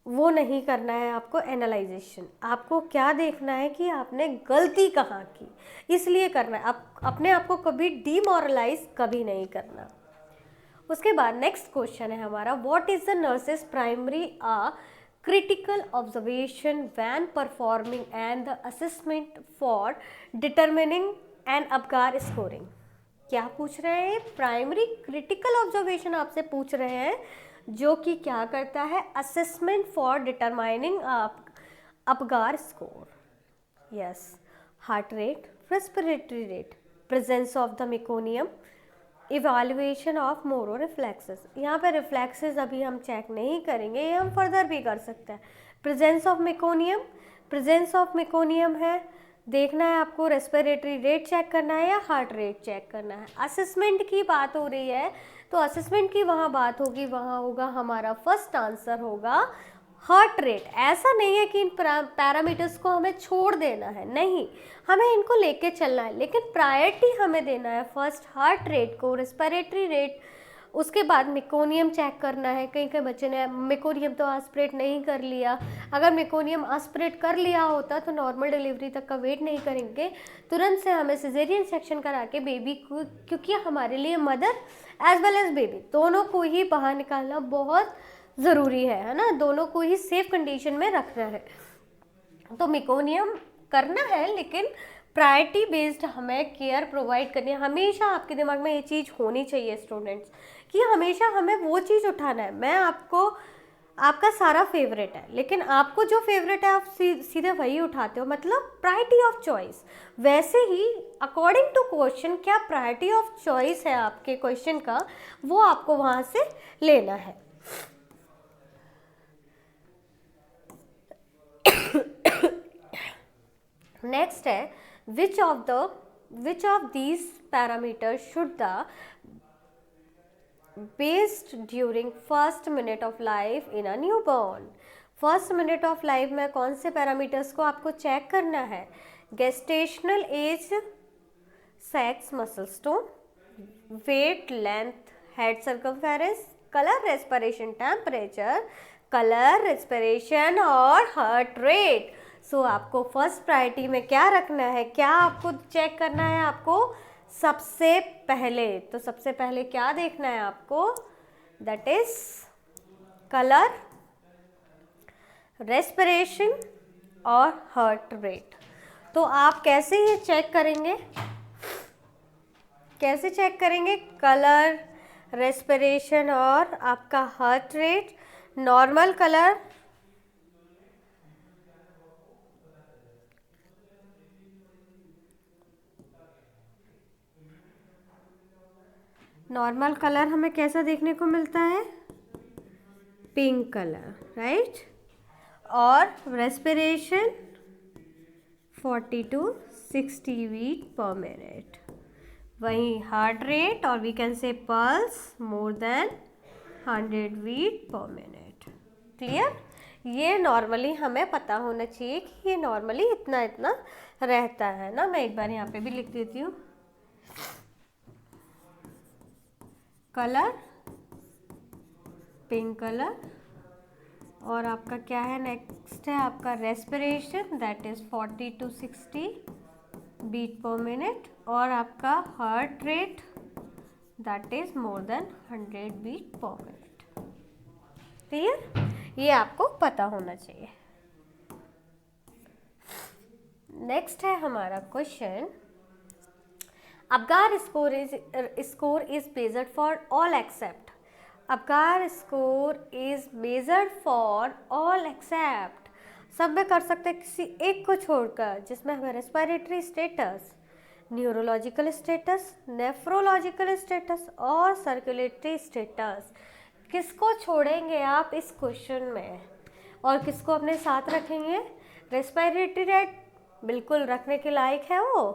वो नहीं करना है आपको एनालाइजेशन। आपको क्या देखना है कि आपने गलती कहाँ की, इसलिए करना है। आप अपने आप को कभी डीमोरलाइज कभी नहीं करना। उसके बाद नेक्स्ट क्वेश्चन है हमारा, what is the nurses primary critical observation when performing and the assessment for determining an Apgar scoring। क्या पूछ रहे हैं? प्राइमरी क्रिटिकल ऑब्जर्वेशन आपसे पूछ रहे हैं, जो कि क्या करता है? Assessment for determining Apgar score. Yes, heart rate, respiratory rate, presence of the meconium, evaluation of मोरो रिफ्लेक्सेस। यहाँ पे रिफ्लेक्सेस अभी हम चेक नहीं करेंगे, ये हम फर्दर भी कर सकते हैं। Presence of meconium, presence of meconium है, देखना है आपको रेस्पिरेटरी रेट चेक करना है या हार्ट रेट चेक करना है। असेसमेंट की बात हो रही है तो असेसमेंट की वहाँ बात होगी, वहाँ होगा हमारा फर्स्ट आंसर होगा हार्ट रेट। ऐसा नहीं है कि इन पैरामीटर्स को हमें छोड़ देना है, नहीं, हमें इनको लेके चलना है, लेकिन प्रायोरिटी हमें देना है फर्स्ट हार्ट रेट को, रेस्पिरेटरी रेट, उसके बाद मेकोनियम चेक करना है। कहीं कहीं बच्चे ने मेकोनियम तो आस्पिरेट नहीं कर लिया, अगर मेकोनियम आस्पिरेट कर लिया होता तो नॉर्मल डिलीवरी तक का वेट नहीं करेंगे, तुरंत से हमें सिजेरियन सेक्शन करा के बेबी को, क्योंकि हमारे लिए mother as well as baby दोनों को ही बाहर निकालना बहुत ज़रूरी है ना, दोनों को ही सेफ कंडीशन में रखना है। तो मेकोनियम करना है, लेकिन प्रायोरिटी बेस्ड हमें केयर प्रोवाइड करनी है। हमेशा आपके दिमाग में ये चीज़ होनी चाहिए स्टूडेंट्स, कि हमेशा हमें वो चीज़ उठाना है। मैं आपको, आपका सारा फेवरेट है, लेकिन आपको जो फेवरेट है आप सीधे वही उठाते हो, मतलब प्रायोरिटी ऑफ चॉइस। वैसे ही अकॉर्डिंग टू क्वेश्चन क्या प्रायोरिटी ऑफ चॉइस है आपके क्वेश्चन का, वो आपको वहाँ से लेना है। नेक्स्ट है which of these parameters should the based during first minute of life in a newborn। First minute of life में कौन से पैरामीटर्स को आपको चेक करना है? Gestational age, sex, muscles tone, weight, length, head circumference, colour, respiration temperature, colour, respiration और heart rate. So आपको first priority में क्या रखना है, क्या आपको चेक करना है? आपको सबसे पहले, तो सबसे पहले क्या देखना है आपको? दैट इज कलर, रेस्पिरेशन और हार्ट रेट। तो आप कैसे ये चेक करेंगे? कैसे चेक करेंगे? कलर, रेस्पिरेशन और आपका heart rate. Normal colour, normal colour हमें कैसा देखने को मिलता है? Pink colour, right. और respiration 40 to 60 beat per minute. वहीं हार्ट रेट और we can say pulse more than 100 beat per minute. Clear? ये नॉर्मली हमें पता होना चाहिए कि ये नॉर्मली इतना इतना रहता है ना। मैं एक बार यहाँ पे भी लिख देती हूँ। कलर, पिंक कलर, और आपका क्या है? नेक्स्ट है आपका respiration, that is 40 to 60 beat per minute, और आपका heart rate that is more than 100 beat per minute. Clear? ये आपको पता होना चाहिए। नेक्स्ट है हमारा question, Apgar score is measured for all except. Apgar score is measured for all except, सब में कर सकते हैं किसी एक को छोड़कर, जिसमें हमें respiratory status, neurological status, nephrological status और सर्कुलेटरी स्टेटस। किसको छोड़ेंगे आप इस क्वेश्चन में और किसको अपने साथ रखेंगे? रेस्पिरेटरी रेट बिल्कुल रखने के लायक है वो,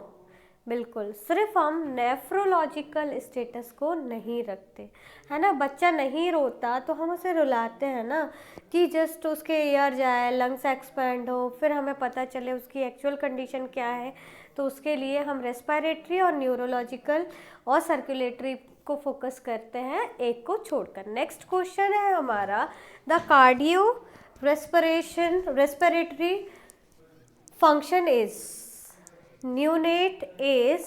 बिल्कुल। सिर्फ हम नेफ्रोलॉजिकल स्टेटस को नहीं रखते, है ना। बच्चा नहीं रोता तो हम उसे रुलाते हैं ना, कि जस्ट उसके एयर जाए, लंग्स एक्सपेंड हो, फिर हमें पता चले उसकी एक्चुअल कंडीशन क्या है। तो उसके लिए हम रेस्पिरेटरी और न्यूरोलॉजिकल और सर्कुलेटरी को फोकस करते हैं, एक को छोड़कर। नेक्स्ट क्वेश्चन है हमारा, the cardio respiratory function is neonate is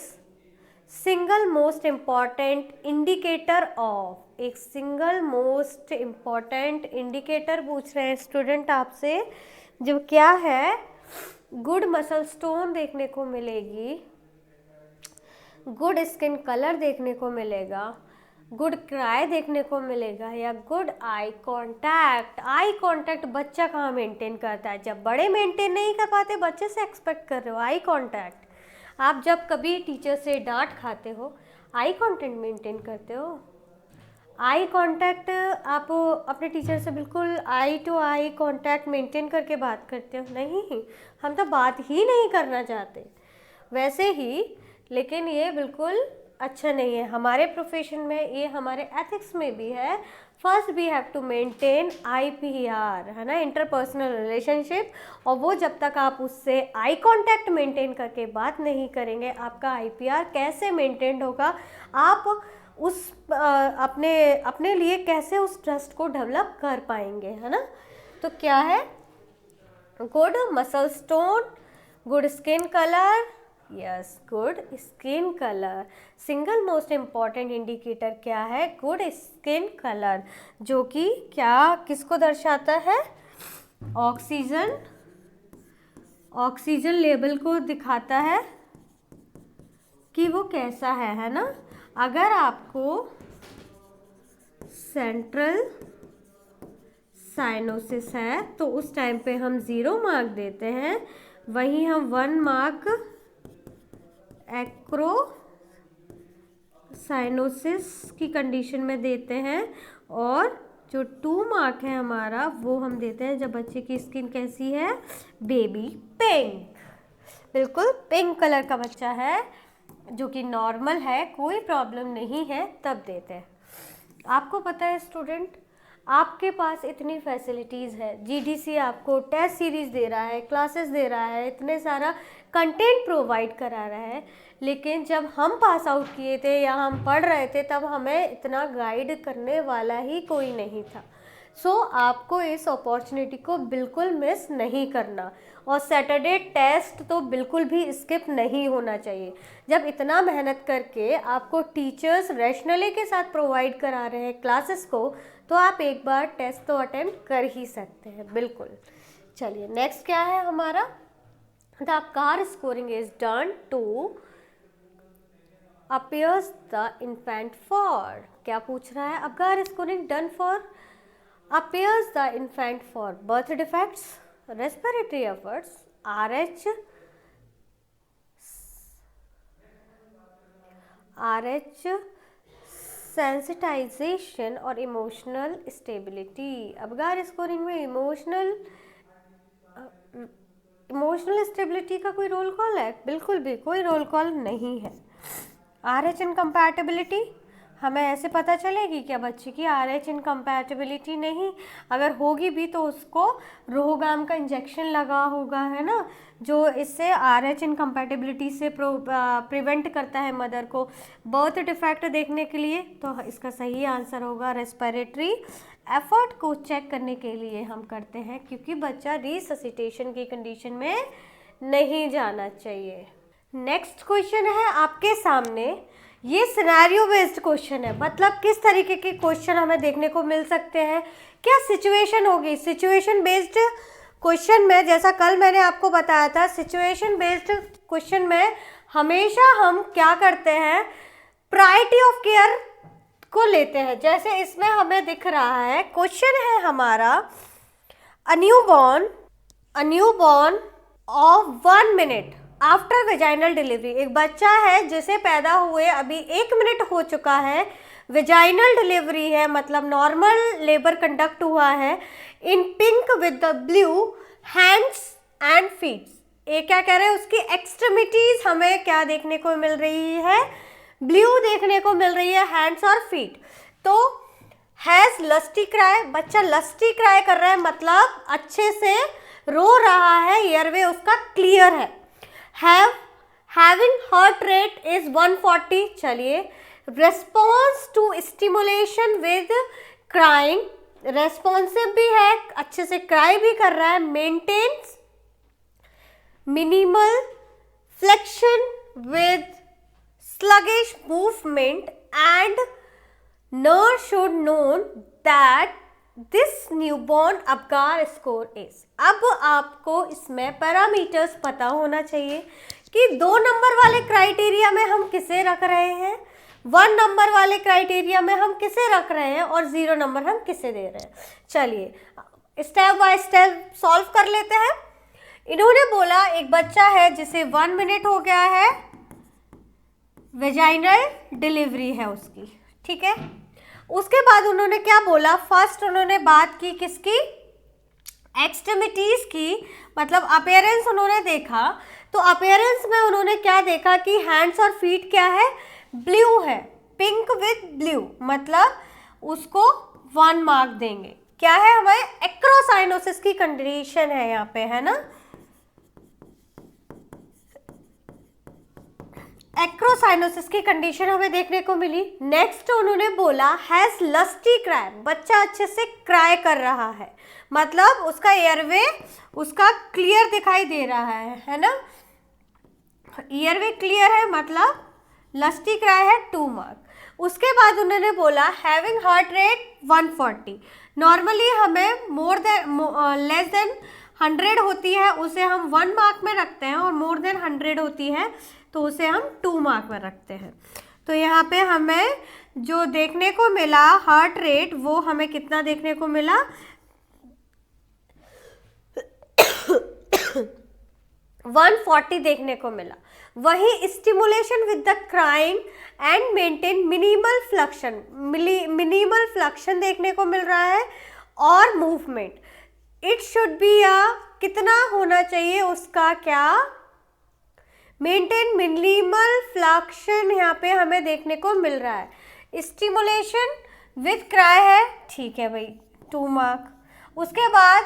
single most important indicator of, एक सिंगल मोस्ट इम्पॉर्टेंट इंडिकेटर पूछ रहे हैं स्टूडेंट आपसे, जो क्या है, गुड मसल स्टोन देखने को मिलेगी, गुड स्किन कलर देखने को मिलेगा, गुड क्राई देखने को मिलेगा, या good eye contact. Eye contact बच्चा कहाँ मेंटेन करता है? जब बड़े मेंटेन नहीं कर पाते, बच्चे से एक्सपेक्ट कर रहे हो आई कांटेक्ट। आप जब कभी टीचर से डांट खाते हो, आई कांटेक्ट मेंटेन करते हो? आई कांटेक्ट आप अपने टीचर से बिल्कुल आई टू आई कांटेक्ट मेंटेन करके बात करते हो? नहीं, हम तो बात ही नहीं करना चाहते। वैसे ही, लेकिन ये बिल्कुल अच्छा नहीं है हमारे प्रोफेशन में, ये हमारे एथिक्स में भी है। First we have to maintain IPR, है ना, इंटरपर्सनल रिलेशनशिप, और वो जब तक आप उससे आई कांटेक्ट मेंटेन करके बात नहीं करेंगे, आपका IPR कैसे मेंटेन होगा? आप उस अपने लिए कैसे उस ट्रस्ट को डेवलप कर पाएंगे, है ना? तो क्या है? Good muscle stone, good skin colour, yes, good skin colour. Single most important indicator क्या है? गुड स्किन कलर, जो कि क्या किसको दर्शाता है? ऑक्सीजन लेवल को दिखाता है कि वो कैसा है ना? अगर आपको सेंट्रल साइनोसिस है तो उस टाइम पे हम 0 मार्क देते हैं, वहीं हम 1 मार्क एक्रो साइनोसिस की कंडीशन में देते हैं, और जो 2 मार्क है हमारा वो हम देते हैं जब बच्चे की स्किन कैसी है? बेबी पिंक, बिल्कुल पिंक कलर का बच्चा है, जो कि नॉर्मल है, कोई प्रॉब्लम नहीं है, तब देते हैं। आपको पता है स्टूडेंट, आपके पास इतनी फैसिलिटीज़ है, GDC आपको टेस्ट सीरीज़ दे रहा है, क्लासेस दे रहा है, इतने सारा कंटेंट प्रोवाइड करा रहा है, लेकिन जब हम पास आउट किए थे या हम पढ़ रहे थे तब हमें इतना गाइड करने वाला ही कोई नहीं था। सो आपको इस अपॉर्चुनिटी को बिल्कुल मिस नहीं करना, और सैटरडे टेस्ट तो बिल्कुल भी स्किप नहीं होना चाहिए। जब इतना मेहनत करके आपको टीचर्स रैशनली के साथ प्रोवाइड करा रहे हैं क्लासेस को, तो आप एक बार टेस्ट तो अटेम्प्ट कर ही सकते हैं, बिल्कुल। चलिए नेक्स्ट क्या है हमारा? The Apgar scoring is done to appears the infant for, क्या पूछ रहा है? Apgar scoring done for appears the infant for birth defects, respiratory efforts, RH sensitization और इमोशनल स्टेबिलिटी। अबकार स्कोरिंग में इमोशनल स्टेबिलिटी का कोई रोल कॉल है? बिल्कुल भी कोई रोल कॉल नहीं है। RH इनकम्पैटिबिलिटी, हमें ऐसे पता चलेगी क्या बच्चे की RH इनकम्पैटिबिलिटी? नहीं, अगर होगी भी तो उसको रोहगाम का इंजेक्शन लगा होगा, है ना, जो इससे RH इनकम्पैटिबिलिटी से प्रिवेंट करता है मदर को। बर्थ डिफेक्ट देखने के लिए तो इसका सही आंसर होगा रेस्पिरेटरी एफर्ट को चेक करने के लिए हम करते हैं, क्योंकि बच्चा रिससिटेशन की कंडीशन में नहीं जाना चाहिए। नेक्स्ट क्वेश्चन है आपके सामने, ये सिनेरियो बेस्ड क्वेश्चन है, मतलब किस तरीके के क्वेश्चन हमें देखने को मिल सकते हैं? क्या सिचुएशन होगी? सिचुएशन बेस्ड क्वेश्चन में, जैसा कल मैंने आपको बताया था, सिचुएशन बेस्ड क्वेश्चन में हमेशा हम क्या करते हैं? प्रायोरिटी ऑफ केयर को लेते हैं। जैसे इसमें हमें दिख रहा है, क्वेश्चन है हमारा, a newborn of 1 minute after vaginal delivery. एक बच्चा है जिसे पैदा हुए अभी 1 मिनट हो चुका है, वेजाइनल डिलीवरी है, मतलब नॉर्मल लेबर कंडक्ट हुआ है, in pink with the blue hands and feet. ये क्या कह रहे हैं? उसकी एक्सट्रीमिटीज हमें क्या देखने को मिल रही है? ब्लू देखने को मिल रही है, हैंड्स और फीट। तो हैज लस्टी क्राई, बच्चा लस्टी क्राई कर रहा है, मतलब अच्छे से रो रहा है, एयरवे उसका क्लियर है। हैविंग हार्ट रेट इज 140, चलिए, response to stimulation with crying, responsive भी है, अच्छे से क्राई भी कर रहा है, maintains minimal flexion with sluggish movement and nurse should know that this newborn Apgar score is। अब आपको इसमें पैरामीटर्स पता होना चाहिए कि 2 नंबर वाले क्राइटेरिया में हम किसे रख रहे हैं, 1 नंबर वाले क्राइटेरिया में हम किसे रख रहे हैं और 0 नंबर हम किसे दे रहे हैं। चलिए स्टेप बाय स्टेप सॉल्व कर लेते हैं। इन्होंने बोला एक बच्चा है जिसे 1 मिनट हो गया है, वेजाइनल डिलीवरी है उसकी, ठीक है। उसके बाद उन्होंने क्या बोला, फर्स्ट उन्होंने बात की किसकी, एक्सट्रीमिटीज की, मतलब अपीयरेंस उन्होंने देखा। तो अपीयरेंस में उन्होंने क्या देखा कि हैंड्स और फीट क्या है, ब्लू है, पिंक विद ब्लू, मतलब उसको 1 मार्क देंगे। क्या है, हमारे एक्रोसाइनोसिस की कंडीशन है यहाँ पे, है ना, एक्रोसाइनोसिस की कंडीशन हमें देखने को मिली। नेक्स्ट उन्होंने बोला हैज लस्टी क्राई, बच्चा अच्छे से क्राई कर रहा है, मतलब उसका एयरवे उसका क्लियर दिखाई दे रहा है ना, एयरवे क्लियर है, मतलब लस्टी क्राई है, 2 मार्क। उसके बाद उन्होंने बोला हैविंग हार्ट रेट 140, नॉर्मली हमें मोर देन लेस देन 100 होती है उसे हम 1 मार्क में रखते हैं, और मोर देन 100 होती है तो उसे हम 2 मार्क में रखते हैं। तो यहाँ पे हमें जो देखने को मिला हार्ट रेट, वो हमें कितना देखने को मिला 140 देखने को मिला। वही stimulation with the crying and maintain minimal flexion, minimal flexion देखने को मिल रहा है, और मूवमेंट इट शुड बी कितना होना चाहिए उसका, क्या, मेंटेन मिनिमल फ्लक्शन यहाँ पे हमें देखने को मिल रहा है। स्टिमुलेशन विथ क्राई है, ठीक है भाई, 2 मार्क। उसके बाद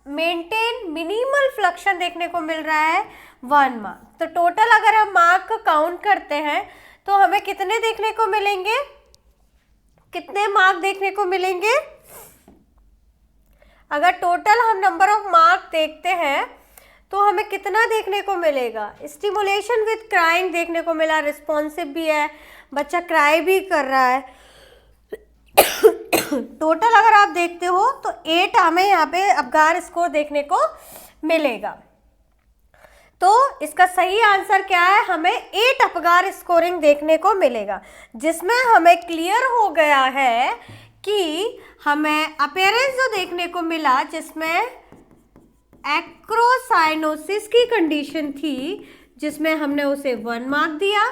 मेंटेन मिनिमल फ्लक्शन देखने को मिल रहा है 1 मार्क। तो टोटल अगर हम मार्क काउंट करते हैं तो हमें कितने देखने को मिलेंगे, कितने मार्क देखने को मिलेंगे, अगर टोटल हम नंबर ऑफ मार्क देखते हैं तो हमें कितना देखने को मिलेगा, स्टिमुलेशन विथ क्राइंग देखने को मिला, रिस्पॉन्सिव भी है, बच्चा क्राई भी कर रहा है। टोटल अगर आप देखते हो तो 8 हमें यहाँ पे अपगार स्कोर देखने को मिलेगा। तो इसका सही आंसर क्या है, हमें 8 अपगार स्कोरिंग देखने को मिलेगा, जिसमें हमें क्लियर हो गया है कि हमें अपीयरेंस जो देखने को मिला जिसमें एक्रोसाइनोसिस की कंडीशन थी, जिसमें हमने उसे 1 मार्क दिया।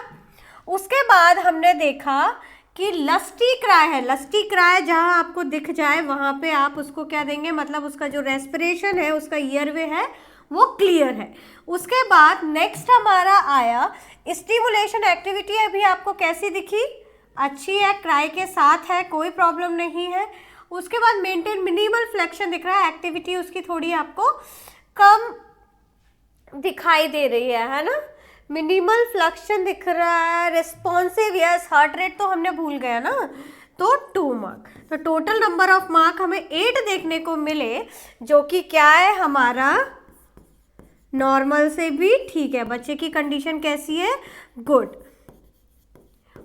उसके बाद हमने देखा कि लस्टी क्राई है, लस्टी क्राई जहां आपको दिख जाए वहां पे आप उसको क्या देंगे, मतलब उसका जो रेस्पिरेशन है, उसका ईयरवे है, वो क्लियर है। उसके बाद नेक्स्ट हमारा आया स्टिमुलेशन एक्टिविटी, अभी आपको कैसी दिखी, अच्छी है, क्राई के साथ है, कोई प्रॉब्लम नहीं है। उसके बाद मेंटेन मिनिमल फ्लेक्शन दिख रहा है, एक्टिविटी उसकी थोड़ी आपको कम दिखाई दे रही है ना, मिनिमल फ्लक्शन दिख रहा है, रिस्पॉन्सिव, यस, हार्ट रेट तो हमने भूल गया ना, तो 2 मार्क। तो टोटल नंबर ऑफ मार्क हमें 8 देखने को मिले, जो कि क्या है हमारा नॉर्मल से भी ठीक है, बच्चे की कंडीशन कैसी है, गुड।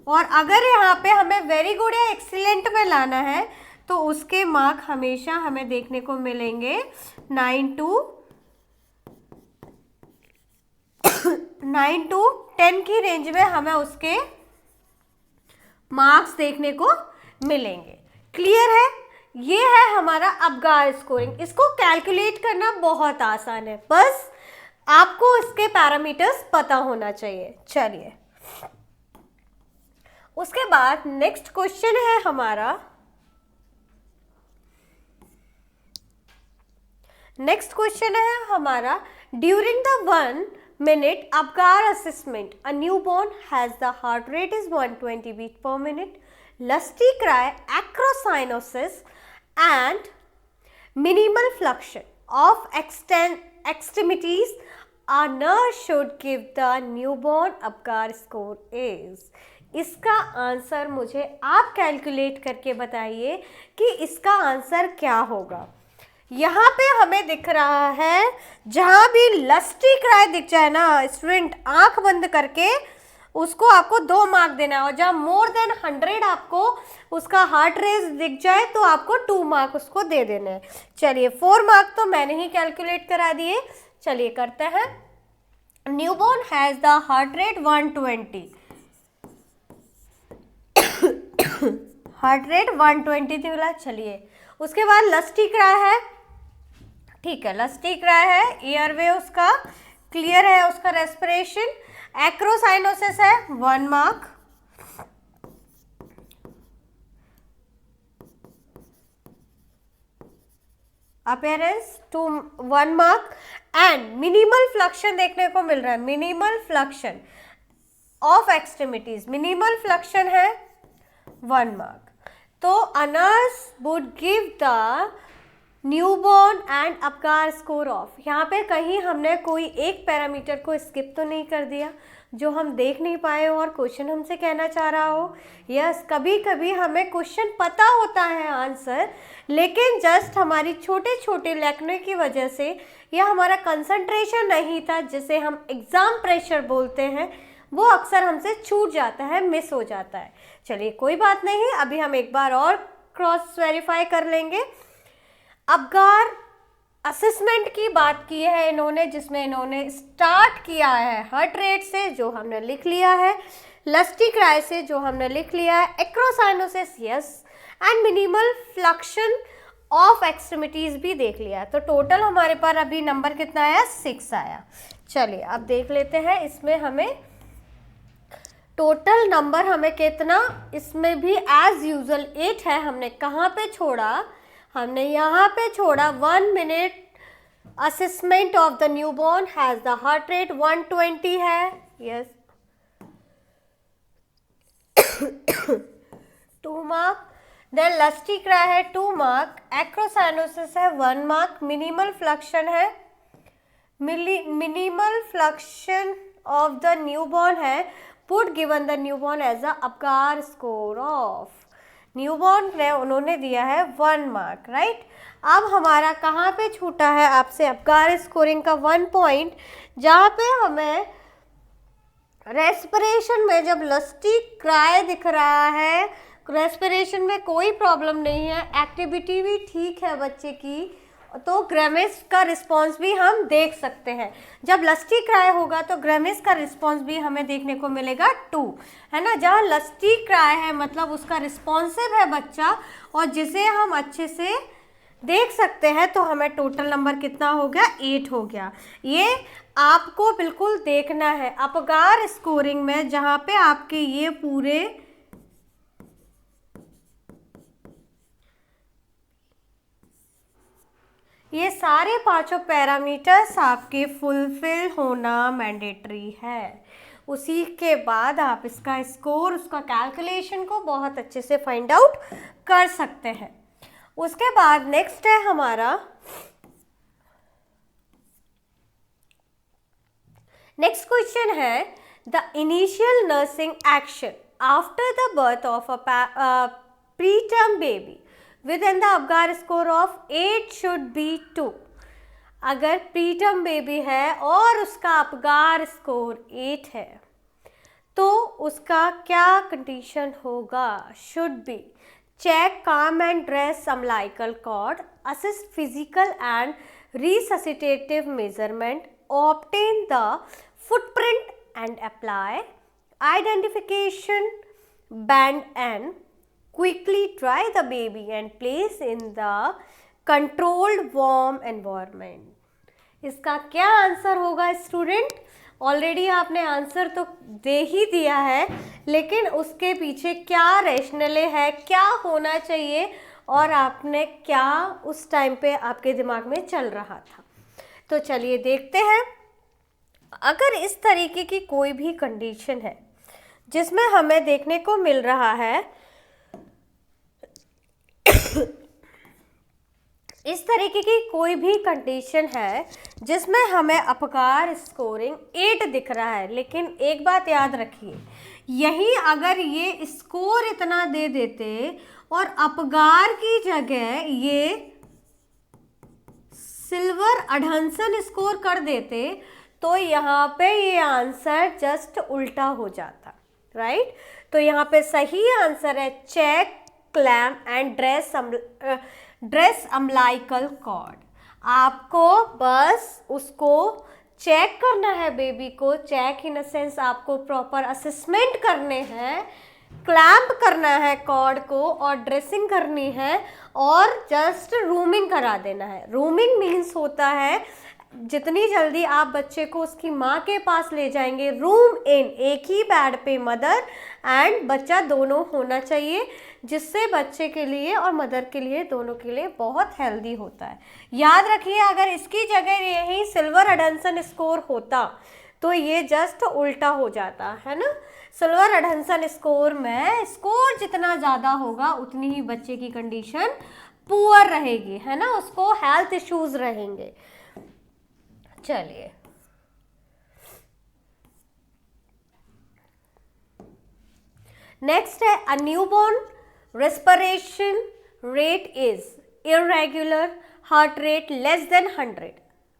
और अगर यहाँ पे हमें वेरी गुड या एक्सीलेंट में लाना है तो उसके मार्क हमेशा हमें देखने को मिलेंगे 9 to 10 की रेंज में हमें उसके मार्क्स देखने को मिलेंगे। क्लियर है, ये है हमारा अपगार स्कोरिंग। इसको कैलकुलेट करना बहुत आसान है, बस आपको इसके पैरामीटर्स पता होना चाहिए। चलिए उसके बाद नेक्स्ट क्वेश्चन है हमारा, नेक्स्ट क्वेश्चन है हमारा, during the 1 minute Apgar assessment a newborn has the heart rate is 120 beat per minute, lusty cry, acrocyanosis and minimal fluxion of extremities, a nurse should give the newborn Apgar score is। इसका answer मुझे आप calculate करके बताइए कि इसका answer क्या होगा। यहाँ पे हमें दिख रहा है, जहाँ भी लस्टी क्राई दिख जाए ना, स्टूडेंट आंख बंद करके उसको आपको 2 मार्क देना है, और जब मोर देन 100 आपको उसका हार्ट रेट दिख जाए तो आपको 2 मार्क उसको दे देने हैं। चलिए 4 मार्क तो मैंने ही कैलकुलेट करा दिए। चलिए करते हैं। Newborn has the heart rate 120, heart rate 120 थी बोला। चलिए उसके बाद लस्टी क्राई है, ठीक है, लस्टी क्राई है, एयरवे उसका क्लियर है, उसका रेस्पिरेशन। एक्रोसाइनोसिस है 1 mark, appearance 1 mark. And minimal flexion देखने को मिल रहा है, minimal flexion of extremities, minimal flexion है 1 मार्क। तो a nurse would give the newborn and Apgar score of. यहाँ पे कहीं हमने कोई एक पैरामीटर को स्किप तो नहीं कर दिया जो हम देख नहीं पाए हो और क्वेश्चन हमसे कहना चाह रहा हो। यस, कभी कभी हमें क्वेश्चन पता होता है आंसर, लेकिन जस्ट हमारी छोटे छोटे लैक्ने की वजह से या हमारा कंसंट्रेशन नहीं था, जिसे हम एग्ज़ाम प्रेशर बोलते हैं, वो अक्सर हमसे छूट जाता है, मिस हो जाता है। चलिए कोई बात नहीं, अभी हम एक बार और क्रॉस वेरीफाई कर लेंगे। अपगार असेसमेंट की बात की है इन्होंने, जिसमें इन्होंने स्टार्ट किया है हार्ट रेट से, जो हमने लिख लिया है, लस्टी क्राई से, जो हमने लिख लिया है, acrocyanosis yes, and minimal flexion of extremities भी देख लिया। तो टोटल हमारे पास अभी नंबर कितना आया, 6 आया। चलिए अब देख लेते हैं इसमें हमें टोटल नंबर हमें कितना, इसमें भी एज यूजुअल 8 है। हमने कहाँ पे छोड़ा, हमने यहाँ पे छोड़ा 1 मिनट assessment of the newborn has the heart rate 120 है, yes 2 mark. Then lusty cry है 2 मार्क, एक्रोसाइनोसिस है 1 मार्क, मिनिमल फ्लक्शन है, minimal flexion of the newborn है, put given the newborn as a Apgar score of. Newborn ने उन्होंने दिया है 1 mark, right. अब हमारा कहाँ पे छूटा है आपसे अपगार स्कोरिंग का 1 पॉइंट, जहाँ पे हमें रेस्पिरेशन में जब लस्टी क्राई दिख रहा है, रेस्पिरेशन में कोई प्रॉब्लम नहीं है, एक्टिविटी भी ठीक है बच्चे की, तो ग्रेमिस का रिस्पॉन्स भी हम देख सकते हैं। जब लस्टी क्राई होगा तो ग्रेमिस का रिस्पॉन्स भी हमें देखने को मिलेगा 2, है ना। जहाँ लस्टी क्राई है मतलब उसका रिस्पॉन्सिव है बच्चा, और जिसे हम अच्छे से देख सकते हैं, तो हमें टोटल नंबर कितना हो गया, 8 हो गया। ये आपको बिल्कुल देखना है अपगार स्कोरिंग में, जहाँ पे आपके ये पूरे ये सारे 5 पैरामीटर्स आपके फुलफिल होना मैंडेटरी है। उसी के बाद आप इसका स्कोर, उसका कैलकुलेशन को बहुत अच्छे से फाइंड आउट कर सकते हैं। उसके बाद नेक्स्ट है हमारा, नेक्स्ट क्वेश्चन है the initial nursing action after the birth of a preterm baby within the Apgar score of 8 should be 2। अगर प्रीटर्म बेबी है और उसका अपगार स्कोर 8 है तो उसका क्या कंडीशन होगा, should be check calm and dress umbilical cord, assist physical and resuscitative measurement, obtain the footprint and apply identification band and quickly dry the baby and place in the controlled warm environment। इसका क्या answer होगा student? Already आपने answer तो दे ही दिया है, लेकिन उसके पीछे क्या रैशनले है, क्या होना चाहिए, और आपने क्या उस टाइम पे आपके दिमाग में चल रहा था। तो चलिए देखते हैं। अगर इस तरीके की कोई भी कंडीशन है जिसमें हमें देखने को मिल रहा है, इस तरीके की कोई भी कंडीशन है जिसमें हमें अपगार स्कोरिंग 8 दिख रहा है, लेकिन एक बात याद रखिए, यही अगर ये स्कोर इतना दे देते और अपगार की जगह ये सिल्वर अडहंसन स्कोर कर देते, तो यहाँ पे ये आंसर जस्ट उल्टा हो जाता, राइट। तो यहाँ पे सही आंसर है check, clamp and dress umbilical cord. आपको बस उसको चेक करना है, बेबी को चेक इन अ सेंस आपको प्रॉपर असेसमेंट करने हैं, क्लैम्प करना है कॉर्ड को और ड्रेसिंग करनी है और जस्ट रूमिंग करा देना है। रूमिंग मीन्स होता है जितनी जल्दी आप बच्चे को उसकी माँ के पास ले जाएंगे, रूम इन, एक ही बेड पे मदर एंड बच्चा दोनों होना चाहिए, जिससे बच्चे के लिए और मदर के लिए दोनों के लिए बहुत हेल्दी होता है। याद रखिए अगर इसकी जगह यही सिल्वर एडहंसन स्कोर होता तो ये जस्ट उल्टा हो जाता है ना। सिल्वर एडहंसन स्कोर में स्कोर जितना ज़्यादा होगा उतनी ही बच्चे की कंडीशन पुअर रहेगी, है ना, उसको हेल्थ इश्यूज रहेंगे। चलिए नेक्स्ट है a newborn respiration rate is irregular, heart rate less than 100।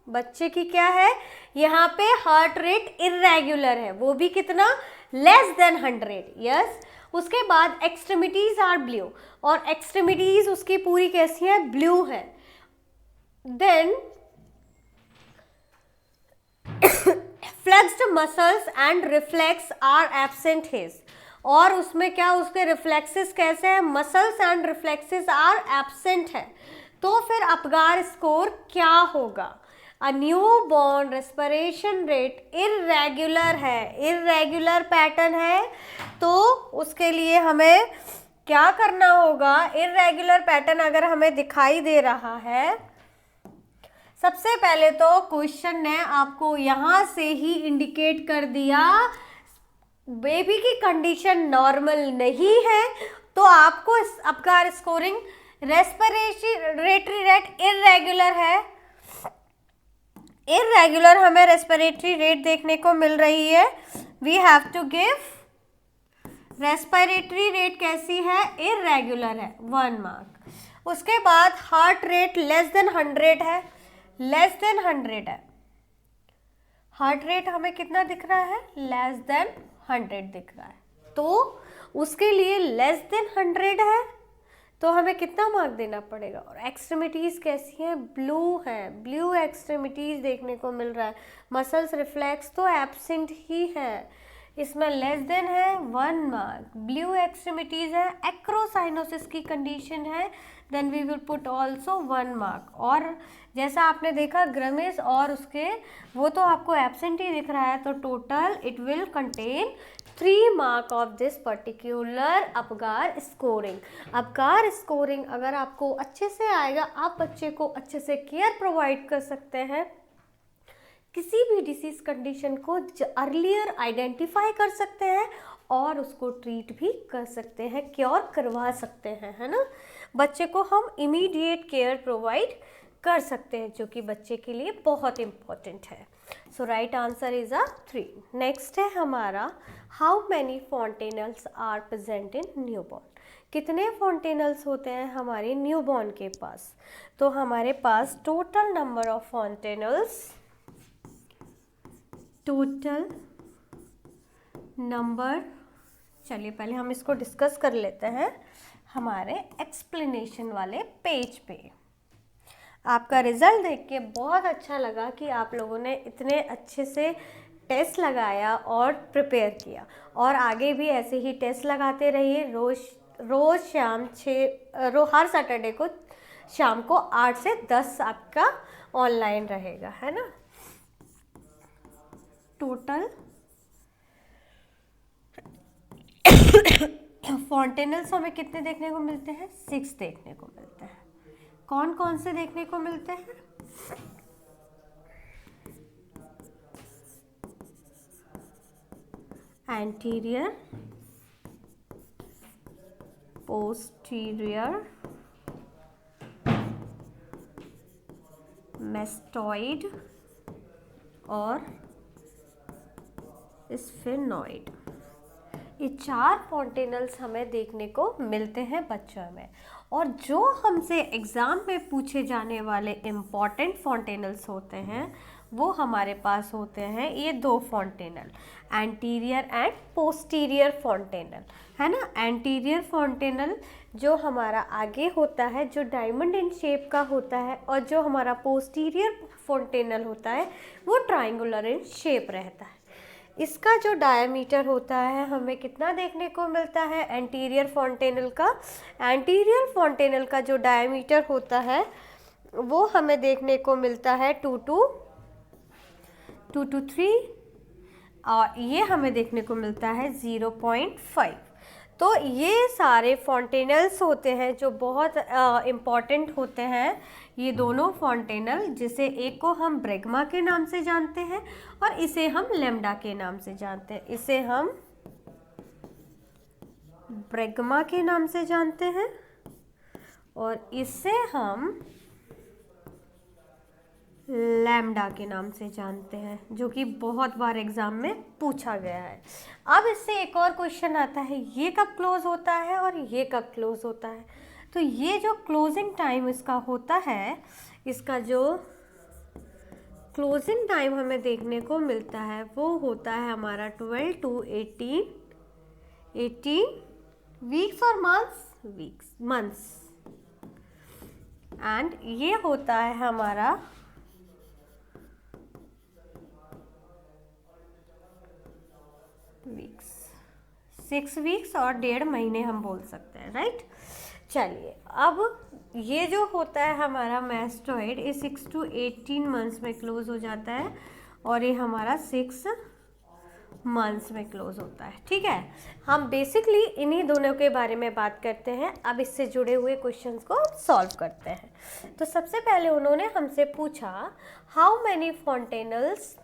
बच्चे की क्या है यहाँ पे हार्ट रेट इररेगुलर है, वो भी कितना, लेस देन 100, यस। उसके बाद एक्सट्रीमिटीज आर ब्लू, और एक्सट्रीमिटीज उसकी पूरी कैसी है, ब्लू है। Then flexed muscles and reflex are absent his, और उसमें क्या उसके रिफ्लेक्सेस कैसे हैं, muscles and reflexes are absent है। तो फिर अपगार स्कोर क्या होगा, a new born respiration rate irregular है, इररेगुलर पैटर्न है, तो उसके लिए हमें क्या करना होगा, इररेगुलर पैटर्न अगर हमें दिखाई दे रहा है, सबसे पहले तो क्वेश्चन ने आपको यहाँ से ही इंडिकेट कर दिया बेबी की कंडीशन नॉर्मल नहीं है, तो आपको Apgar scoring respiratory rate irregular है, इररेगुलर हमें रेस्पिरेटरी रेट देखने को मिल रही है। We have to give respiratory rate कैसी है, इररेगुलर है, 1 मार्क। उसके बाद हार्ट रेट लेस देन 100 है, लेस देन 100 है, हार्ट रेट हमें कितना दिख रहा है, लेस देन 100 दिख रहा है, तो उसके लिए लेस देन 100 है, तो हमें कितना मार्क देना पड़ेगा। और एक्सट्रीमिटीज़ कैसी हैं, ब्लू है, ब्लू एक्सट्रीमिटीज़ देखने को मिल रहा है, मसल्स रिफ्लेक्स तो एब्सेंट ही है, इसमें लेस देन है, 1 मार्क। ब्लू एक्सट्रीमिटीज़ है, एक्रोसाइनोसिस की कंडीशन है, then we will put also 1 mark. और जैसा आपने देखा ग्रमिस और उसके वो तो आपको एब्सेंट ही दिख रहा है, तो total it will contain 3 mark of this particular Apgar scoring. Apgar scoring अगर आपको अच्छे से आएगा, आप बच्चे को अच्छे से केयर प्रोवाइड कर सकते हैं, किसी भी डिसीज कंडीशन को अर्लियर आइडेंटिफाई कर सकते हैं और उसको ट्रीट भी कर सकते हैं, क्योर करवा सकते हैं, है ना। बच्चे को हम इमीडिएट केयर प्रोवाइड कर सकते हैं, जो कि बच्चे के लिए बहुत इम्पॉर्टेंट है। So right answer is 3। Next है हमारा how many fontanelles are present in newborn. कितने फॉन्टेनल्स होते हैं हमारे न्यूबॉर्न के पास, तो हमारे पास total number of fontanelles, total number, चलिए पहले हम इसको डिस्कस कर लेते हैं हमारे एक्सप्लेनेशन वाले पेज पे। आपका रिजल्ट देख के बहुत अच्छा लगा कि आप लोगों ने इतने अच्छे से टेस्ट लगाया और प्रिपेयर किया, और आगे भी ऐसे ही टेस्ट लगाते रहिए। रोज़ शाम हर सैटरडे को शाम को 8 से 10 आपका ऑनलाइन रहेगा, है ना। टोटल फॉन्टेनल्स हमें कितने देखने को मिलते हैं, 6 देखने को मिलते हैं। कौन कौन से देखने को मिलते हैं, एंटीरियर, पोस्टीरियर, मेस्टॉइड और स्फेनॉइड। ये 4 फॉन्टेनल्स हमें देखने को मिलते हैं बच्चों में, और जो हमसे एग्ज़ाम में पूछे जाने वाले इम्पॉर्टेंट फॉन्टेनल्स होते हैं वो हमारे पास होते हैं ये दो fontanelle, anterior and posterior fontanelle, है ना। एंटीरियर फॉन्टेनल जो हमारा आगे होता है, जो डायमंड इन शेप का होता है, और जो हमारा पोस्टीरियर फॉन्टेनल होता है वो ट्राइंगुलर इन शेप रहता है। इसका जो डायमीटर होता है हमें कितना देखने को मिलता है एंटीरियर फॉन्टेनल का। एंटीरियर फॉन्टेनल का जो डायमीटर होता है वो हमें देखने को मिलता है 2 to 3, और ये हमें देखने को मिलता है 0.5। तो ये सारे फॉन्टेनल्स होते हैं जो बहुत इम्पॉर्टेंट होते हैं, ये दोनों फॉन्टेनल, जिसे एक को हम ब्रैग्मा के नाम से जानते हैं और इसे हम लैम्डा के नाम से जानते हैं। इसे हम ब्रैग्मा के नाम से जानते हैं और इसे हम लैम्डा के नाम से जानते हैं, जो कि बहुत बार एग्जाम में पूछा गया है। अब इससे एक और क्वेश्चन आता है, ये कब क्लोज होता है और ये कब क्लोज होता है। तो ये जो क्लोजिंग टाइम इसका होता है, इसका जो क्लोजिंग टाइम हमें देखने को मिलता है वो होता है हमारा 12 to 18 वीक्स और मंथ्स, एंड ये होता है हमारा 6 वीक्स और 1.5 महीने हम बोल सकते हैं, राइट। चलिए, अब ये जो होता है हमारा मैस्टोइड, ये 6 to 18 मंथ्स में क्लोज हो जाता है और ये हमारा 6 मंथ्स में क्लोज होता है, ठीक है। हम बेसिकली इन्हीं दोनों के बारे में बात करते हैं। अब इससे जुड़े हुए क्वेश्चंस को सॉल्व करते हैं। तो सबसे पहले उन्होंने हमसे पूछा how many fontanelles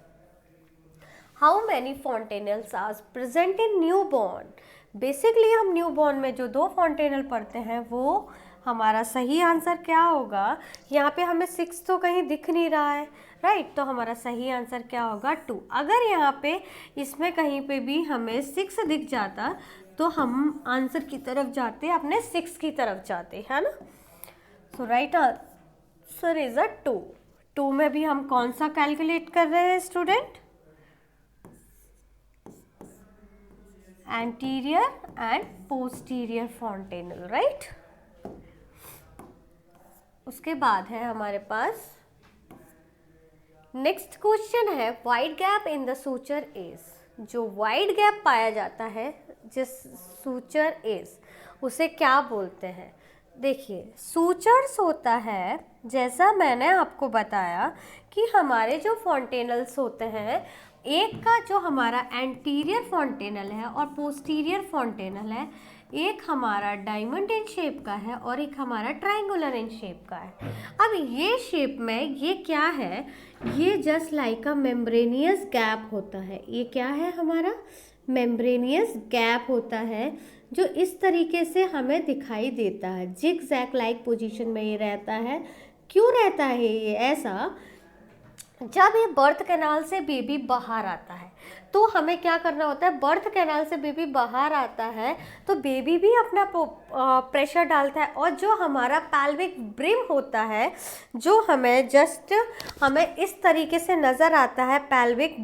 are present in new born. Basically हम न्यू बॉर्न में जो 2 फॉन्टेनल पढ़ते हैं वो हमारा सही आंसर क्या होगा। यहाँ पे हमें 6 तो कहीं दिख नहीं रहा है, राइट, तो हमारा सही आंसर क्या होगा 2। अगर यहाँ पे इसमें कहीं पे भी हमें 6 दिख जाता तो हम आंसर की तरफ जाते, अपने 6 की तरफ जाते, है ना। सो राइट आंसर इज अ 2 में भी हम कौन सा कैलकुलेट कर रहे हैं student, anterior and posterior fontanel, right. उसके बाद है हमारे पास नेक्स्ट क्वेश्चन है wide gap in the suture as. जो वाइड गैप पाया जाता है जिस सूचर एज, उसे क्या बोलते हैं। देखिए, सूचर्स होता है, जैसा मैंने आपको बताया कि हमारे जो फॉन्टेनल्स होते हैं, एक का जो हमारा एंटीरियर फॉन्टेनल है और पोस्टीरियर फॉन्टेनल है, एक हमारा डायमंड इन शेप का है और एक हमारा ट्रायंगुलर इन शेप का है। अब ये शेप में ये क्या है, ये जस्ट लाइक अ मेम्ब्रेनियस गैप होता है। ये क्या है हमारा मेम्ब्रेनियस गैप होता है, जो इस तरीके से हमें दिखाई देता है, जिग जैग लाइक पोजीशन में ये रहता है। क्यों रहता है ये ऐसा, जब ये बर्थ कैनाल से बेबी बाहर आता है तो हमें क्या करना होता है, बर्थ कैनाल से बेबी बाहर आता है तो बेबी भी अपना प्रेशर डालता है, और जो हमारा पैल्विक ब्रिम होता है, जो हमें जस्ट हमें इस तरीके से नज़र आता है, पैल्विक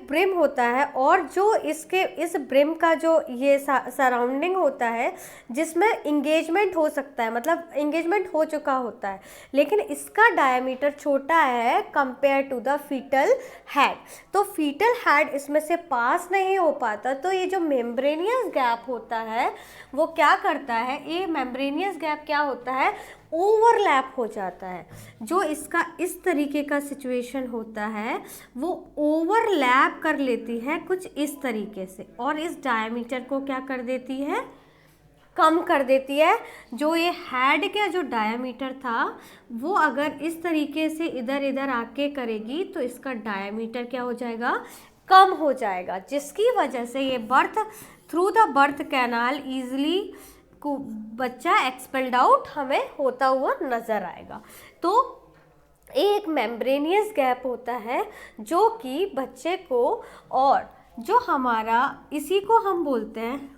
ब्रिम होता है, और जो इस ब्रिम का जो ये सराउंडिंग होता है जिसमें इंगेजमेंट हो सकता है, मतलब इंगेजमेंट हो चुका होता है, लेकिन इसका डायमीटर छोटा है compare to the foetal head, तो फीटल हेड इसमें से पास नहीं हो पाता। तो ये जो मेम्ब्रेनियस गैप होता है वो क्या करता है, ये मेम्ब्रेनियस गैप क्या होता है, ओवरलैप हो जाता है। जो इसका इस तरीके का सिचुएशन होता है वो ओवरलैप कर लेती है कुछ इस तरीके से, और इस डायमीटर को क्या कर देती है, कम कर देती है। जो ये हेड का जो डायमीटर था वो अगर इस तरीके से इधर इधर आके करेगी तो इसका डायमीटर क्या हो जाएगा, कम हो जाएगा, जिसकी वजह से ये through the birth canal easily को बच्चा एक्सपेल्ड आउट हमें होता हुआ नजर आएगा। तो एक मेम्ब्रेनियस गैप होता है जो कि बच्चे को, और जो हमारा इसी को हम बोलते हैं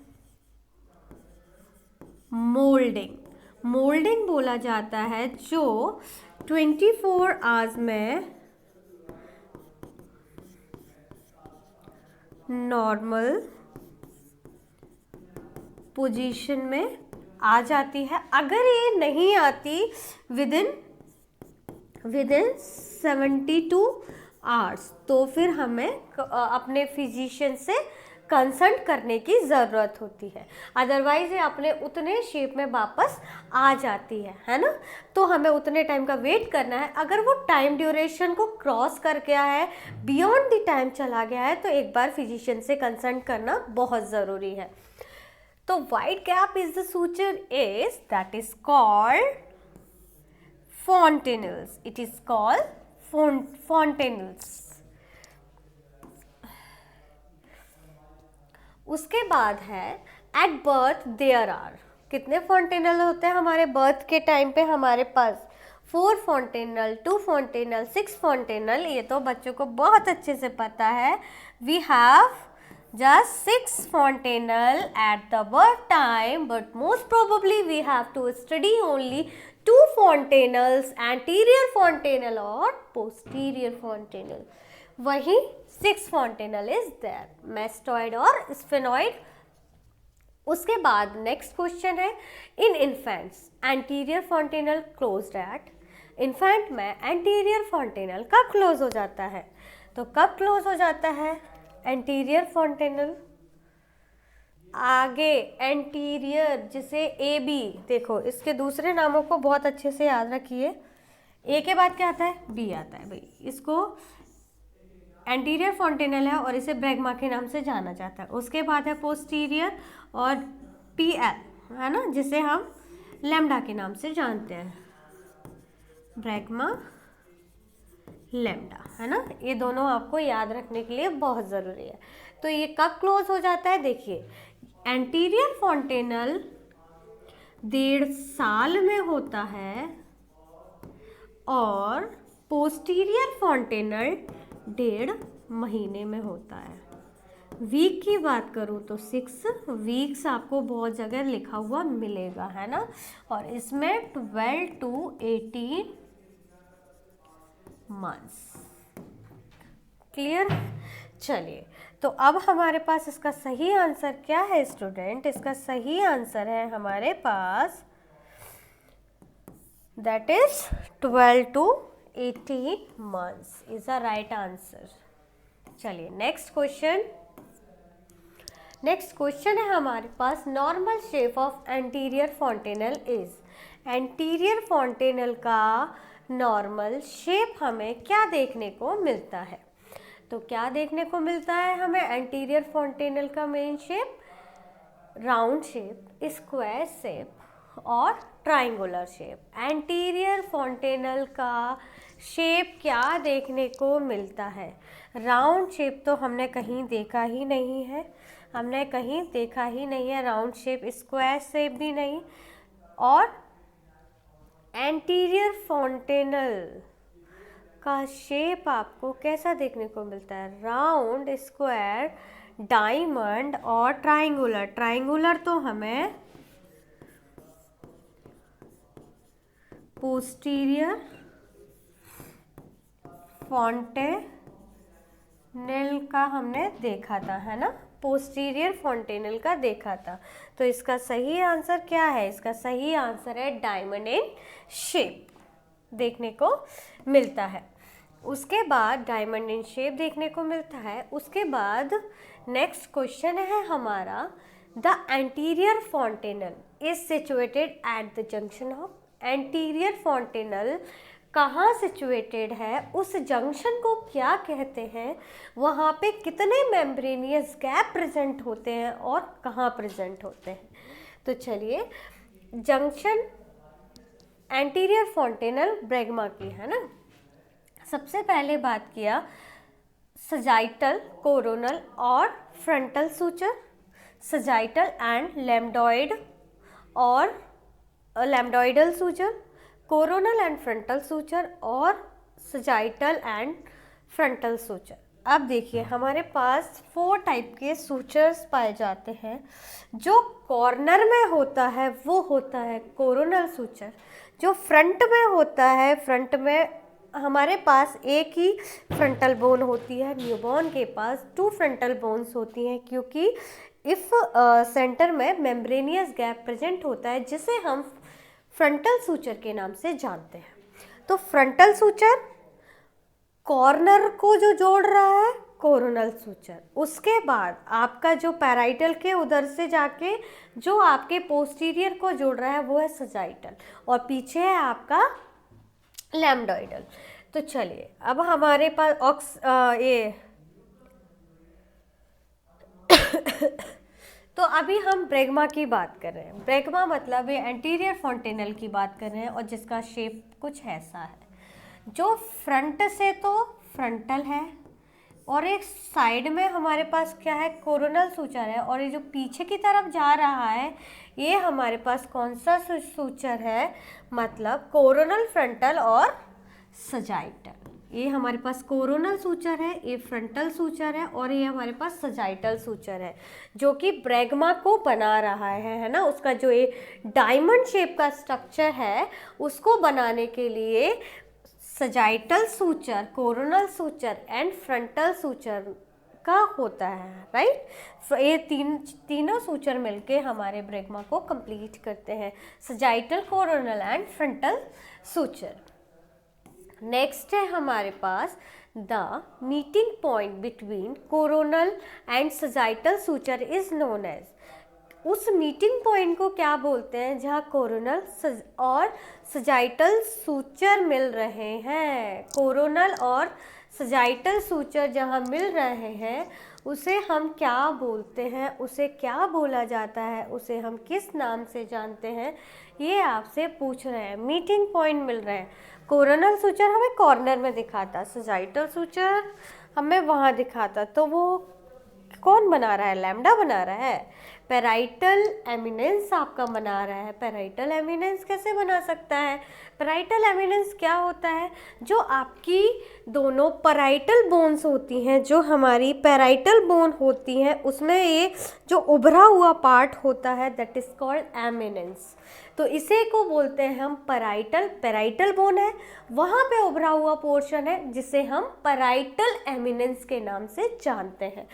मोल्डिंग बोला जाता है, जो 24 आवर्स में नॉर्मल पोजीशन में आ जाती है। अगर ये नहीं आती विदिन 72 आवर्स तो फिर हमें अपने फिजिशियन से कंसल्ट करने की ज़रूरत होती है। अदरवाइज ये अपने उतने शेप में वापस आ जाती है ना। तो हमें उतने टाइम का वेट करना है। अगर वो टाइम ड्यूरेशन को क्रॉस कर गया है, बियॉन्ड द टाइम चला गया है, तो एक बार फिजिशियन से कंसल्ट करना बहुत ज़रूरी है। तो wide gap is the suture is that is called fontanelles. It is called fontanelles. उसके बाद है एट बर्थ देयर आर, कितने फॉन्टेनल होते हैं हमारे बर्थ के टाइम पे? हमारे पास 4 फॉन्टेनल, 2 फॉन्टेनल, 6 फॉन्टेनल। ये तो बच्चों को बहुत अच्छे से पता है। We have just 6 fontanel at the birth time, but most probably we have to study only 2 fontanels, anterior fontanel or posterior fontanel. वहीं 6 fontanel is there, mastoid और sphenoid. उसके बाद नेक्स्ट क्वेश्चन है, in infants anterior fontanelle closed eight. Infant में anterior fontanelle कब close हो जाता है? तो कब क्लोज हो जाता है एंटीरियर फॉन्टेनल? आगे एंटीरियर, जिसे ए बी, देखो इसके दूसरे नामों को बहुत अच्छे से याद रखिए। ए के बाद क्या आता है? बी आता है भाई। इसको एंटीरियर फॉन्टेनल है और इसे ब्रैगमा के नाम से जाना जाता है। उसके बाद है पोस्टीरियर और पी एल, है ना, जिसे हम लैम्डा के नाम से जानते हैं, ब्रैगमा लैम्डा, है ना। ये दोनों आपको याद रखने के लिए बहुत ज़रूरी है। तो ये कब क्लोज हो जाता है? देखिए, एंटीरियर फॉन्टेनल 1.5 साल में होता है और पोस्टीरियर फॉन्टेनल 1.5 महीने में होता है। वीक की बात करूँ तो 6 वीक्स आपको बहुत जगह लिखा हुआ मिलेगा, है ना। और इसमें 12 to 18 मंथ्स। क्लियर? चलिए, तो अब हमारे पास इसका सही आंसर क्या है स्टूडेंट? इसका सही आंसर है हमारे पास, that is 12 to 18 months is the right answer. चलिए नेक्स्ट क्वेश्चन है हमारे पास, normal shape of anterior fontanelle is. Anterior fontanelle का नॉर्मल शेप हमें क्या देखने को मिलता है? तो क्या देखने को मिलता है हमें एंटीरियर फॉन्टेनल का main shape? Round shape, square shape और ट्राइंगुलर शेप। एंटीरियर फॉन्टेनल का शेप क्या देखने को मिलता है? राउंड शेप तो हमने कहीं देखा ही नहीं है, राउंड शेप, स्क्वायर शेप भी नहीं। और एंटीरियर फॉन्टेनल का शेप आपको कैसा देखने को मिलता है? राउंड, स्क्वायर, डायमंड और ट्राइंगुलर। ट्राइंगुलर तो हमें पोस्टीरियर फॉन्टेनल का हमने देखा था, है ना, पोस्टीरियर फॉन्टेनल का देखा था। तो इसका सही आंसर क्या है? इसका सही आंसर है डायमंड इन शेप देखने को मिलता है। उसके बाद डायमंड इन शेप देखने को मिलता है। उसके बाद नेक्स्ट क्वेश्चन है हमारा, the anterior fontanelle is situated at the junction of. Anterior fontanelle कहाँ सिचुएटेड है, उस जंक्शन को क्या कहते हैं, वहाँ पे कितने मेम्ब्रेनियस गैप प्रेजेंट होते हैं और कहाँ प्रेजेंट होते हैं? तो चलिए, जंक्शन एंटीरियर फॉन्टेनल ब्रैगमा की, है ना। सबसे पहले बात किया सजाइटल, कोरोनल और frontal suture, sagittal and lambdoid और lambdoidal suture, coronal and frontal suture और सजाइटल एंड फ्रंटल सूचर। अब देखिए, हमारे पास 4 टाइप के सूचर्स पाए जाते हैं। जो कॉर्नर में होता है वो होता है कोरोनल सूचर। जो फ्रंट में होता है, फ्रंट में हमारे पास एक ही फ्रंटल बोन होती है, न्यूबॉर्न के पास 2 फ्रंटल बोन्स होती हैं, क्योंकि इफ सेंटर में मेम्ब्रेनियस गैप प्रेजेंट होता है जिसे हम फ्रंटल सूचर के नाम से जानते हैं। तो फ्रंटल सूचर कॉर्नर को जो जोड़ रहा है कोरोनल सूचर, उसके बाद आपका जो पैराइटल के उधर से जाके जो आपके पोस्टीरियर को जोड़ रहा है वो है सजाइटल, और पीछे है आपका लैम्डोइडल। तो चलिए अब हमारे पास ये तो अभी हम ब्रेगमा की बात कर रहे हैं। ब्रेगमा मतलब ये एंटीरियर फॉन्टेनल की बात कर रहे हैं, और जिसका शेप कुछ ऐसा है, जो फ्रंट से तो फ्रंटल है, और एक साइड में हमारे पास क्या है, कोरोनल सूचर है, और ये जो पीछे की तरफ जा रहा है ये हमारे पास कौन सा सूचर है, मतलब कोरोनल, फ्रंटल और सजाइटल। ये हमारे पास कोरोनल सूचर है, ये फ्रंटल सूचर है, और ये हमारे पास सजाइटल सूचर है, जो कि ब्रेगमा को बना रहा है ना। उसका जो ये डायमंड शेप का स्ट्रक्चर है उसको बनाने के लिए sagittal suture, coronal suture and frontal suture का होता है, राइट। ये तीनों सूचर मिलके हमारे ब्रेगमा को कंप्लीट करते हैं, sagittal, coronal and frontal suture. Next है हमारे पास the meeting point between coronal and sagittal suture is known as. उस मीटिंग पॉइंट को क्या बोलते हैं जहाँ कोरोनल और सजाइटल सूचर मिल रहे हैं। कोरोनल और सजाइटल सूचर जहाँ मिल रहे हैं उसे हम क्या बोलते हैं, उसे क्या बोला जाता है, उसे हम किस नाम से जानते हैं, ये आपसे पूछ रहे हैं। मीटिंग पॉइंट मिल रहे हैं, कोरोनल सूचर हमें कॉर्नर में दिखाता, सजाइटल सूचर हमें वहाँ दिखाता, तो वो कौन बना रहा है, लैम्डा बना रहा है। पैराइटल एमिनेंस आपका बना रहा है। पैराइटल एमिनेंस कैसे बना सकता है, पैराइटल एमिनेंस क्या होता है, जो आपकी दोनों पैराइटल बोन्स होती हैं, जो हमारी पैराइटल बोन होती हैं उसमें ये जो उभरा हुआ पार्ट होता है दैट इज कॉल्ड एमिनेंस। तो इसे को बोलते हैं हम पैराइटल, पैराइटल बोन है वहाँ पे उभरा हुआ पोर्शन है जिसे हम पैराइटल एमिनेंस के नाम से जानते हैं।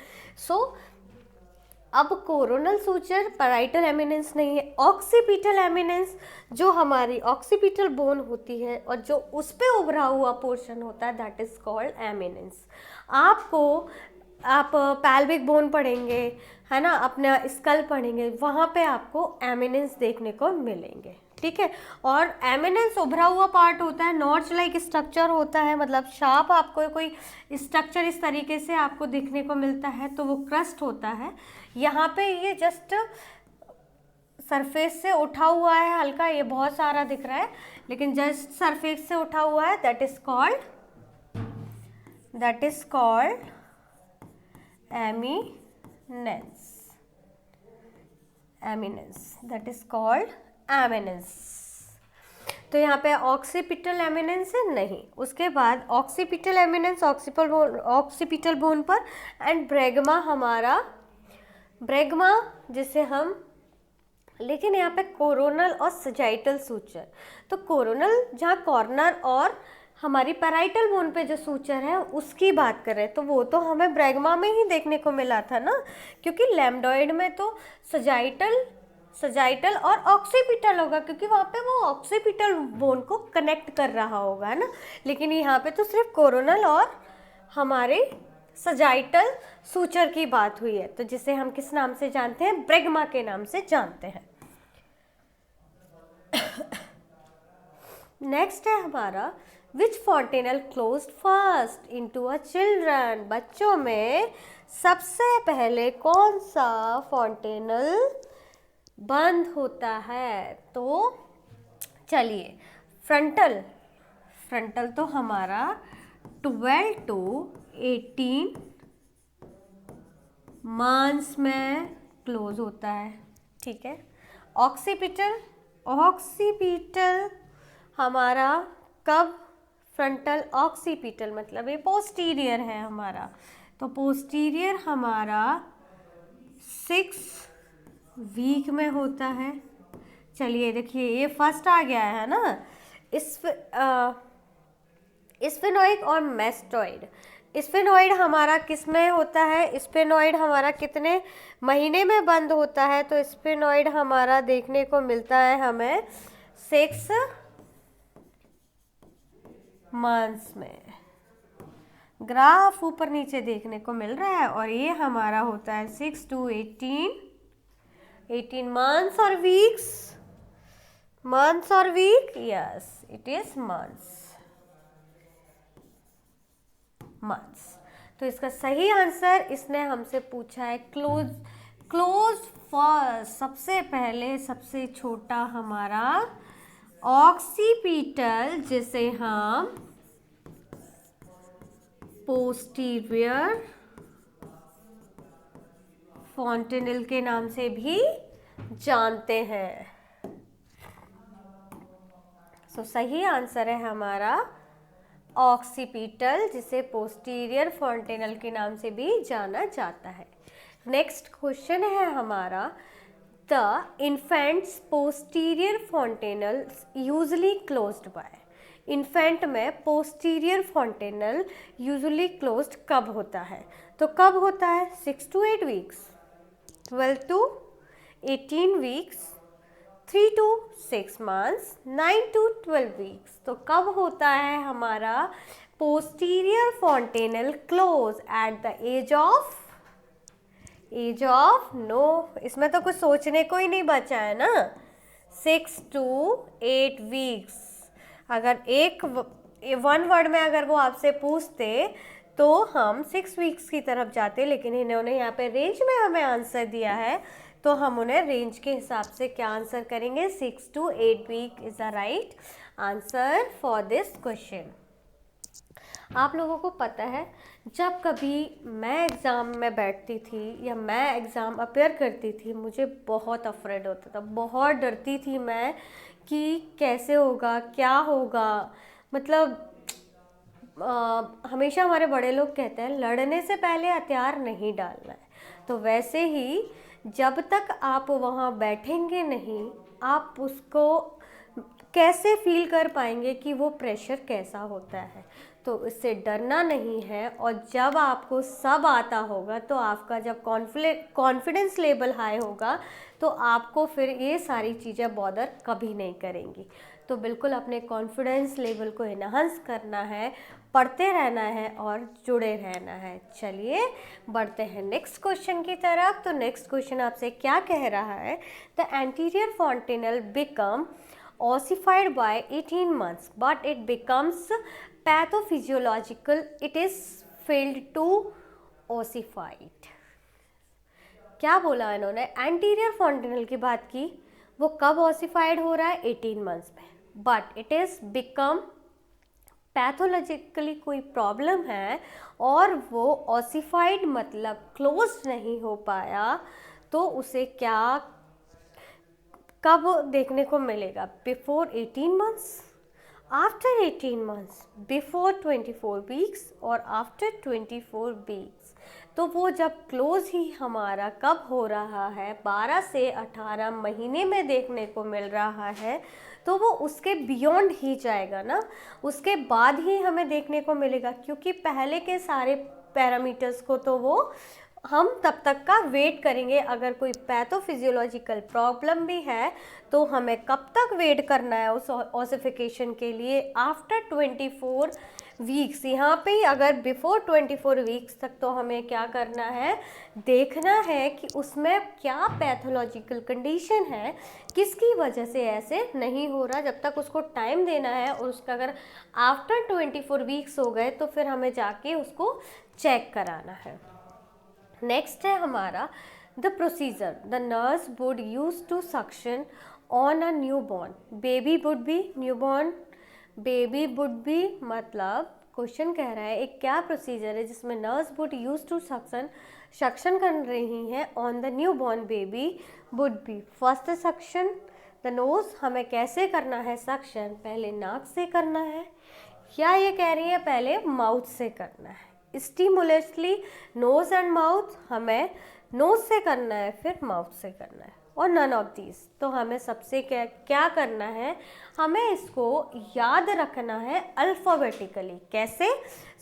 अब कोरोनल सूचर पैराइटल एमिनेंस नहीं है, ऑक्सीपिटल एमिनेंस जो हमारी ऑक्सीपिटल बोन होती है और जो उस पे उभरा हुआ पोर्शन होता है दैट इज कॉल्ड एमिनेंस। आप पैल्विक बोन पढ़ेंगे है ना, अपना स्कल पढ़ेंगे, वहाँ पे आपको एमिनेंस देखने को मिलेंगे, ठीक है। और एमिनेंस उभरा हुआ पार्ट होता है, नॉच लाइक स्ट्रक्चर होता है, मतलब शार्प आपको कोई स्ट्रक्चर इस तरीके से आपको दिखने को मिलता है तो वो क्रस्ट होता है। यहाँ पे ये जस्ट सरफेस से उठा हुआ है हल्का, ये बहुत सारा दिख रहा है लेकिन जस्ट सरफेस से उठा हुआ है, that is called eminence, that is called eminence. तो यहाँ पे ऑक्सीपिटल एमिनेंस है नहीं। उसके बाद ऑक्सीपिटल एमिनेंस ऑक्सीपिटल बोन पर, एंड ब्रेगमा हमारा ब्रेगमा जिसे हम, लेकिन यहाँ पे कोरोनल और सजाइटल सूचर, तो कोरोनल जहाँ कॉर्नर और हमारी पैराइटल बोन पे जो सूचर है उसकी बात कर रहे हैं, तो वो तो हमें ब्रेगमा में ही देखने को मिला था ना, क्योंकि लैम्डोइड में तो सजाइटल और ऑक्सीपिटल होगा क्योंकि वहाँ पे वो ऑक्सीपिटल बोन को कनेक्ट कर रहा होगा ना, लेकिन यहाँ पे तो सिर्फ कोरोनल और हमारे सजाइटल सूचर की बात हुई है, तो जिसे हम किस नाम से जानते हैं, ब्रेगमा के नाम से जानते हैं। नेक्स्ट है हमारा which fontanelle closed first into a children. बच्चों में सबसे पहले कौन सा फॉन्टेनल बंद होता है, तो चलिए फ्रंटल तो हमारा 12 to 18 मंथ्स में क्लोज होता है, ठीक है। ऑक्सीपिटल हमारा कब, फ्रंटल ऑक्सीपिटल मतलब ये पोस्टीरियर है हमारा, तो पोस्टीरियर हमारा 6 वीक में होता है। चलिए देखिए ये फर्स्ट आ गया है ना, स्फेनॉइड और मैस्टॉइड। स्फेनॉइड हमारा किस में होता है? स्फेनॉइड हमारा कितने महीने में बंद होता है? तो स्फेनॉइड हमारा देखने को मिलता है हमें 6 मंथ्स में। ग्राफ ऊपर नीचे देखने को मिल रहा है, और ये हमारा होता है 6 to 18 मंथ्स और वीक्स। मंथ्स और week, yes it is months. तो इसका सही आंसर इसने हमसे पूछा है क्लोज फर्स्ट, सबसे पहले सबसे छोटा हमारा ऑक्सीपिटल, जिसे हम पोस्टीरियर फॉन्टेनल के नाम से भी जानते हैं। सो सही आंसर है हमारा ऑक्सीपिटल, जिसे पोस्टीरियर फॉन्टेनल के नाम से भी जाना जाता है। नेक्स्ट क्वेश्चन है हमारा, the infant's posterior fontanel usually closed by. Infant में पोस्टीरियर फॉन्टेनल यूजुअली क्लोज्ड कब होता है? तो कब होता है? 6 to 8 weeks, 12 to 18 weeks, 3 to 6 months, 9 to 12 weeks. तो कब होता है हमारा posterior fontanel close? At the age of no, इसमें तो कुछ सोचने को ही नहीं बचा है ना। 6 to 8 वीक्स। अगर वन वर्ड में अगर वो आपसे पूछते तो हम 6 वीक्स की तरफ जाते, लेकिन इन्होंने यहाँ पे रेंज में हमें आंसर दिया है, तो हम उन्हें रेंज के हिसाब से क्या आंसर करेंगे? 6 to 8 week is the right answer for this question. आप लोगों को पता है, जब कभी मैं एग्ज़ाम में बैठती थी या मैं एग्ज़ाम अपेयर करती थी, मुझे बहुत अफ्रेड होता था, बहुत डरती थी मैं कि कैसे होगा, क्या होगा। मतलब हमेशा हमारे बड़े लोग कहते हैं लड़ने से पहले हथियार नहीं डालना है। तो वैसे ही जब तक आप वहाँ बैठेंगे नहीं, आप उसको कैसे फील कर पाएंगे कि वो प्रेशर कैसा होता है। तो इससे डरना नहीं है, और जब आपको सब आता होगा तो आपका जब कॉन्फिडेंस लेवल हाई होगा तो आपको फिर ये सारी चीज़ें बॉदर कभी नहीं करेंगी। तो बिल्कुल अपने कॉन्फिडेंस लेवल को इन्हांस करना है, पढ़ते रहना है और जुड़े रहना है। चलिए बढ़ते हैं नेक्स्ट क्वेश्चन की तरफ। तो नेक्स्ट क्वेश्चन आपसे क्या कह रहा है? The anterior fontanelle become ossified by 18 months, but it becomes pathophysiological, it is failed to ossified। क्या बोला इन्होंने? एंटीरियर फॉन्टेनल की बात की, वो कब ऑसिफाइड हो रहा है? 18 मंथ्स में, but it is become pathologically कोई प्रॉब्लम है और वो ऑसिफाइड मतलब क्लोज नहीं हो पाया, तो उसे क्या कब देखने को मिलेगा? Before 18 months, after 18 months, before 24 weeks और आफ्टर 24 वीक्स। तो वो जब क्लोज ही हमारा कब हो रहा है? 12 से 18 महीने में देखने को मिल रहा है, तो वो उसके बियॉन्ड ही जाएगा ना, उसके बाद ही हमें देखने को मिलेगा, क्योंकि पहले के सारे पैरामीटर्स को तो वो हम तब तक का वेट करेंगे। अगर कोई पैथोफिजियोलॉजिकल प्रॉब्लम भी है तो हमें कब तक वेट करना है उस ऑसिफिकेशन के लिए? After 24 weeks. यहाँ पे ही अगर बिफोर 24 वीक्स तक तो हमें क्या करना है? देखना है कि उसमें क्या पैथोलॉजिकल कंडीशन है, किसकी वजह से ऐसे नहीं हो रहा। जब तक उसको टाइम देना है, और उसका अगर आफ्टर 24 वीक्स हो गए तो फिर हमें जाके उसको चेक कराना है। नेक्स्ट है हमारा the procedure the nurse would use to suction on a new born baby would be. New born baby would be मतलब क्वेश्चन कह रहा है एक क्या प्रोसीजर है जिसमें nurse would use to suction कर रही हैं on the new born baby would be. First suction the nose, हमें कैसे करना है सक्शन? पहले नाक से करना है, या ये कह रही है पहले माउथ से करना है? स्टिमुलसली नोज एंड माउथ, हमें नोज से करना है फिर माउथ से करना है। और नन ऑफ दीज। तो हमें सबसे क्या करना है, हमें इसको याद रखना है अल्फ़ाबेटिकली। कैसे?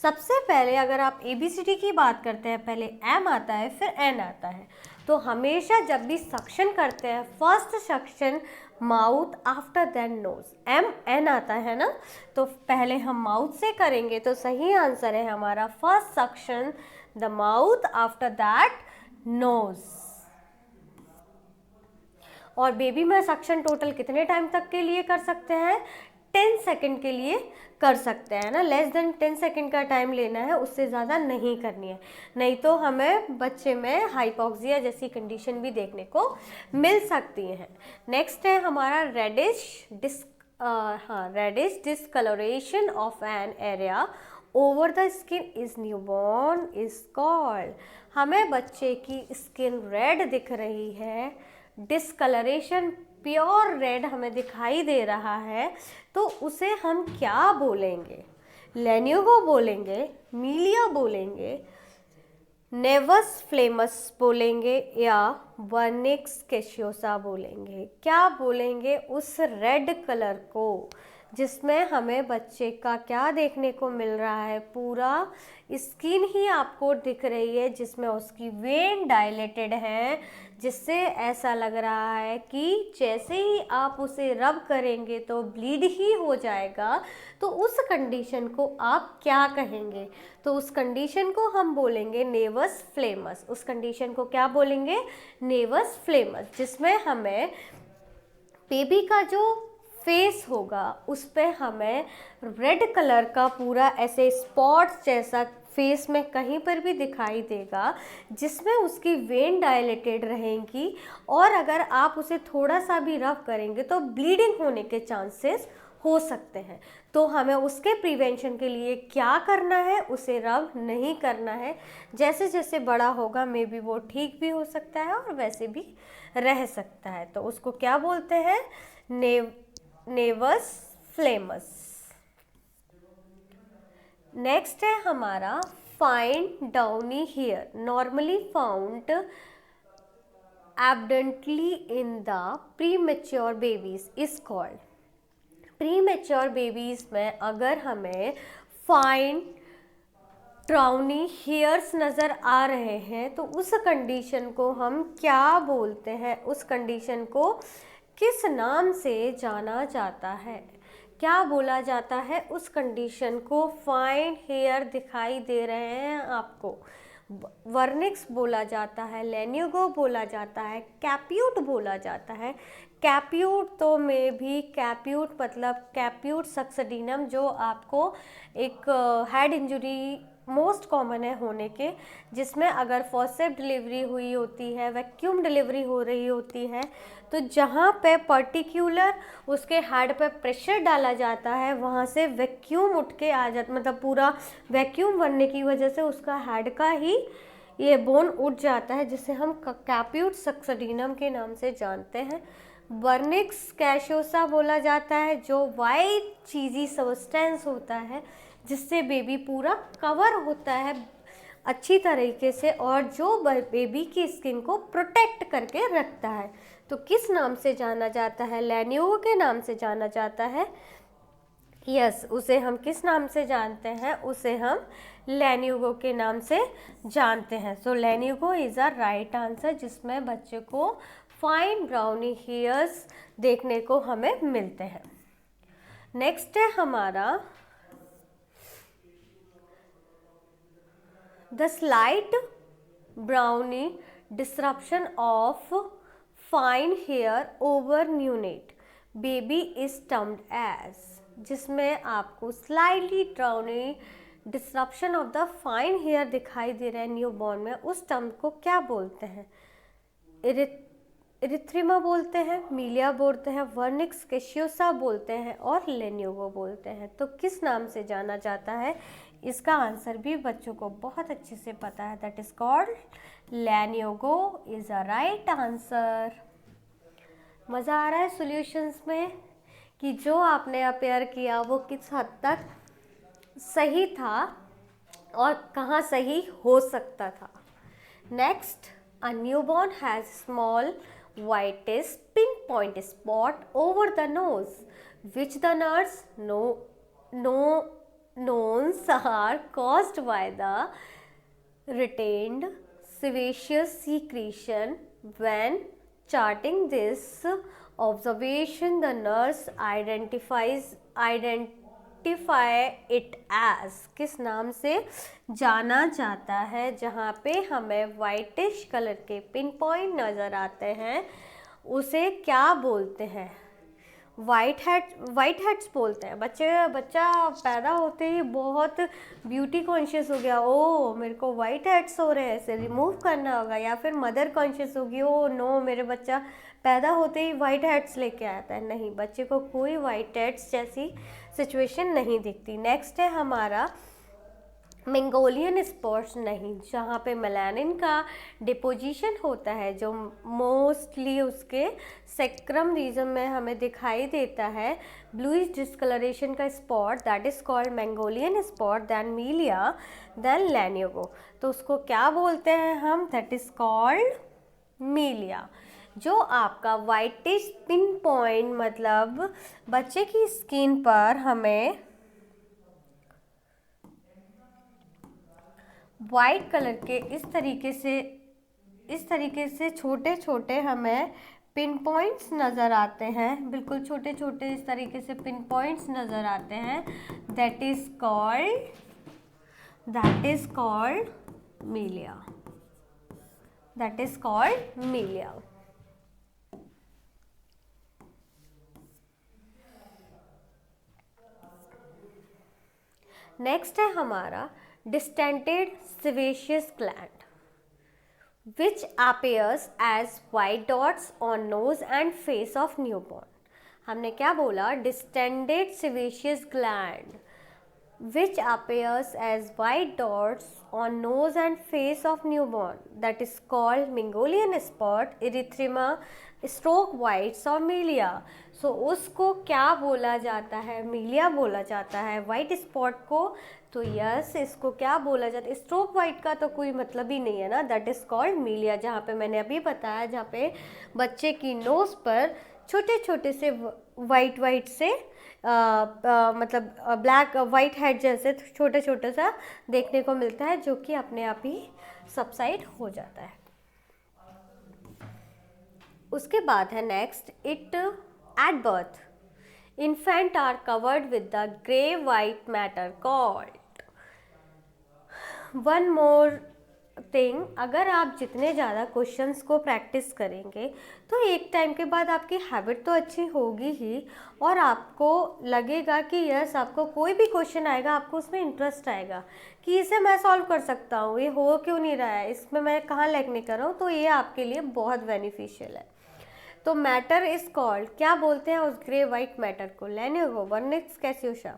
सबसे पहले अगर आप ABCD की बात करते हैं, पहले M आता है फिर N आता है। तो हमेशा जब भी सक्शन करते हैं, first suction mouth after then nose, MN आता है ना, तो पहले हम माउथ से करेंगे। तो सही आंसर है हमारा first suction the mouth, after that nose. और बेबी में सक्शन टोटल कितने टाइम तक के लिए कर सकते हैं? 10 सेकेंड के लिए कर सकते हैं ना, लेस देन 10 सेकेंड का टाइम लेना है, उससे ज़्यादा नहीं करनी है, नहीं तो हमें बच्चे में हाइपोक्सिया जैसी कंडीशन भी देखने को मिल सकती है। नेक्स्ट है हमारा reddish discolouration of an area over the skin is newborn is called. हमें बच्चे की स्किन रेड दिख रही है, डिस्कलरेशन प्योर रेड हमें दिखाई दे रहा है, तो उसे हम क्या बोलेंगे? लेन्यूगो बोलेंगे, मीलिया बोलेंगे, नेवस फ्लेमस बोलेंगे या वर्निक्स कैशियोसा बोलेंगे? क्या बोलेंगे उस रेड कलर को जिसमें हमें बच्चे का क्या देखने को मिल रहा है? पूरा स्किन ही आपको दिख रही है जिसमें उसकी वेन डायलेटेड है, जिससे ऐसा लग रहा है कि जैसे ही आप उसे रब करेंगे तो ब्लीड ही हो जाएगा। तो उस कंडीशन को आप क्या कहेंगे? तो उस कंडीशन को हम बोलेंगे नेवस फ्लेमस। उस कंडीशन को क्या बोलेंगे? नेवस फ्लेमस, जिसमें हमें बेबी का जो फेस होगा उस पे हमें रेड कलर का पूरा ऐसे स्पॉट्स जैसा फेस में कहीं पर भी दिखाई देगा, जिसमें उसकी वेन डायलेटेड रहेंगी, और अगर आप उसे थोड़ा सा भी रब करेंगे तो ब्लीडिंग होने के चांसेस हो सकते हैं। तो हमें उसके प्रिवेंशन के लिए क्या करना है? उसे रब नहीं करना है। जैसे जैसे बड़ा होगा मे बी वो ठीक भी हो सकता है और वैसे भी रह सकता है। तो उसको क्या बोलते हैं? नेवस फ्लेमस। नेक्स्ट है हमारा fine downy hair normally found abundantly in the premature babies is called. Premature babies में अगर हमें फाइन ब्राउनी हेयर्स नज़र आ रहे हैं तो उस कंडीशन को हम क्या बोलते हैं? उस कंडीशन को किस नाम से जाना जाता है? क्या बोला जाता है उस कंडीशन को? फाइन हेयर दिखाई दे रहे हैं आपको, वर्निक्स बोला जाता है, लेन्यूगो बोला जाता है, कैप्यूट बोला जाता है। कैप्यूट तो में भी कैप्यूट मतलब कैप्यूट सक्सेडिनम, जो आपको एक हेड इंजरी मोस्ट कॉमन है होने के, जिसमें अगर फॉरसेप्स डिलीवरी हुई होती है, वैक्यूम डिलीवरी हो रही होती है, तो जहाँ पे पर्टिकुलर उसके हेड पे प्रेशर डाला जाता है वहाँ से वैक्यूम उठ के आ जाता, मतलब पूरा वैक्यूम बनने की वजह से उसका हेड का ही ये बोन उठ जाता है, जिसे हम कैप्यूट सक्सेडिनम के नाम से जानते हैं। वर्निक्स कैशियोसा बोला जाता है, जो वाइट चीज़ी सब्सटेंस होता है जिससे बेबी पूरा कवर होता है अच्छी तरीके से, और जो बेबी की स्किन को प्रोटेक्ट करके रखता है। तो किस नाम से जाना जाता है? लेन्यूगो के नाम से जाना जाता है। यस, उसे हम किस नाम से जानते हैं? उसे हम लेन्यूगो के नाम से जानते हैं। सो लेन्यूगो इज़ अ राइट आंसर, जिसमें बच्चे को फाइन ब्राउनी हेयर्स देखने को हमें मिलते हैं। नेक्स्ट है हमारा the slight browny disruption of fine hair over neonate baby is termed as, जिसमें आपको slightly browny disruption of the fine hair दिखाई दे रहा है न्यू बॉर्न में, उस टर्म को क्या बोलते हैं? इरिथ्रिमा बोलते हैं, मीलिया बोलते हैं, वर्निक्स कैशियोसा बोलते हैं और लेन्यूगो बोलते हैं। तो किस नाम से जाना जाता है? इसका आंसर भी बच्चों को बहुत अच्छे से पता है, that is called lanugo is a right answer. मज़ा आ रहा है सॉल्यूशंस में कि जो आपने अपेयर किया वो किस हद तक सही था और कहाँ सही हो सकता था। Next, a newborn has small whitish pinpoint spot over the nose, which the nurse knowns are caused by the retained sebaceous secretion. When charting this observation, the nurse identify it as, किस नाम से जाना जाता है, जहाँ पे हमें whitish colour के पिन पॉइंट नज़र आते हैं, उसे क्या बोलते हैं? वाइट हेड्स बोलते हैं। बच्चा पैदा होते ही बहुत ब्यूटी कॉन्शियस हो गया, ओ मेरे को वाइट हेड्स हो रहे हैं, इसे रिमूव करना होगा। या फिर मदर कॉन्शियस होगी, ओ नो मेरे बच्चा पैदा होते ही वाइट हेड्स लेके आता है। नहीं, बच्चे को कोई वाइट हेड्स जैसी सिचुएशन नहीं दिखती। नेक्स्ट है हमारा मेंगोलियन स्पॉट्स। नहीं, जहाँ पे मेलानिन का डिपोजिशन होता है, जो मोस्टली उसके सेक्रम रीजन में हमें दिखाई देता है, ब्लूइश डिस्कलरेशन का spot, that is called Mongolian spot, then milia, then lanugo. तो उसको क्या बोलते हैं हम? That is called milia. जो आपका वाइटिश पिन पॉइंट, मतलब बच्चे की स्किन पर हमें वाइट कलर के इस तरीके से छोटे छोटे हमें पिन पॉइंट्स नज़र आते हैं, बिल्कुल छोटे छोटे इस तरीके से पिन पॉइंट्स नज़र आते हैं, that is called milia, that is called milia. Next है हमारा distended sebaceous gland, which appears as white dots on nose and face of newborn. हमने क्या बोला? distended sebaceous gland which appears as white dots on nose and face of newborn, that is called Mengolian spot, erythema, stroke whites और मीलिया। सो उसको क्या बोला जाता है? मीलिया बोला जाता है वाइट स्पॉट को। तो यस, इसको क्या बोला जाता है? स्ट्रोक वाइट का तो कोई मतलब ही नहीं है ना, दैट इज कॉल्ड मीलिया। जहाँ पे मैंने अभी बताया, जहाँ पे बच्चे की नोज पर छोटे छोटे से वाइट से मतलब ब्लैक वाइट हेड जैसे छोटे छोटे सा देखने को मिलता है, जो कि अपने आप ही सबसाइड हो जाता है। उसके बाद है next, it at birth infant are covered with the gray white matter called। one more thing, अगर आप जितने ज़्यादा क्वेश्चंस को प्रैक्टिस करेंगे तो एक टाइम के बाद आपकी हैबिट तो अच्छी होगी ही, और आपको लगेगा कि यस, आपको कोई भी क्वेश्चन आएगा आपको उसमें इंटरेस्ट आएगा कि इसे मैं सॉल्व कर सकता हूँ, ये हो क्यों नहीं रहा है, इसमें मैं कहाँ लैग नहीं कर रहा हूँ। तो ये आपके लिए बहुत बेनिफिशियल है। तो मैटर इज कॉल्ड, क्या बोलते हैं उस ग्रे वाइट मैटर को? Lanugo, vernix caseosa,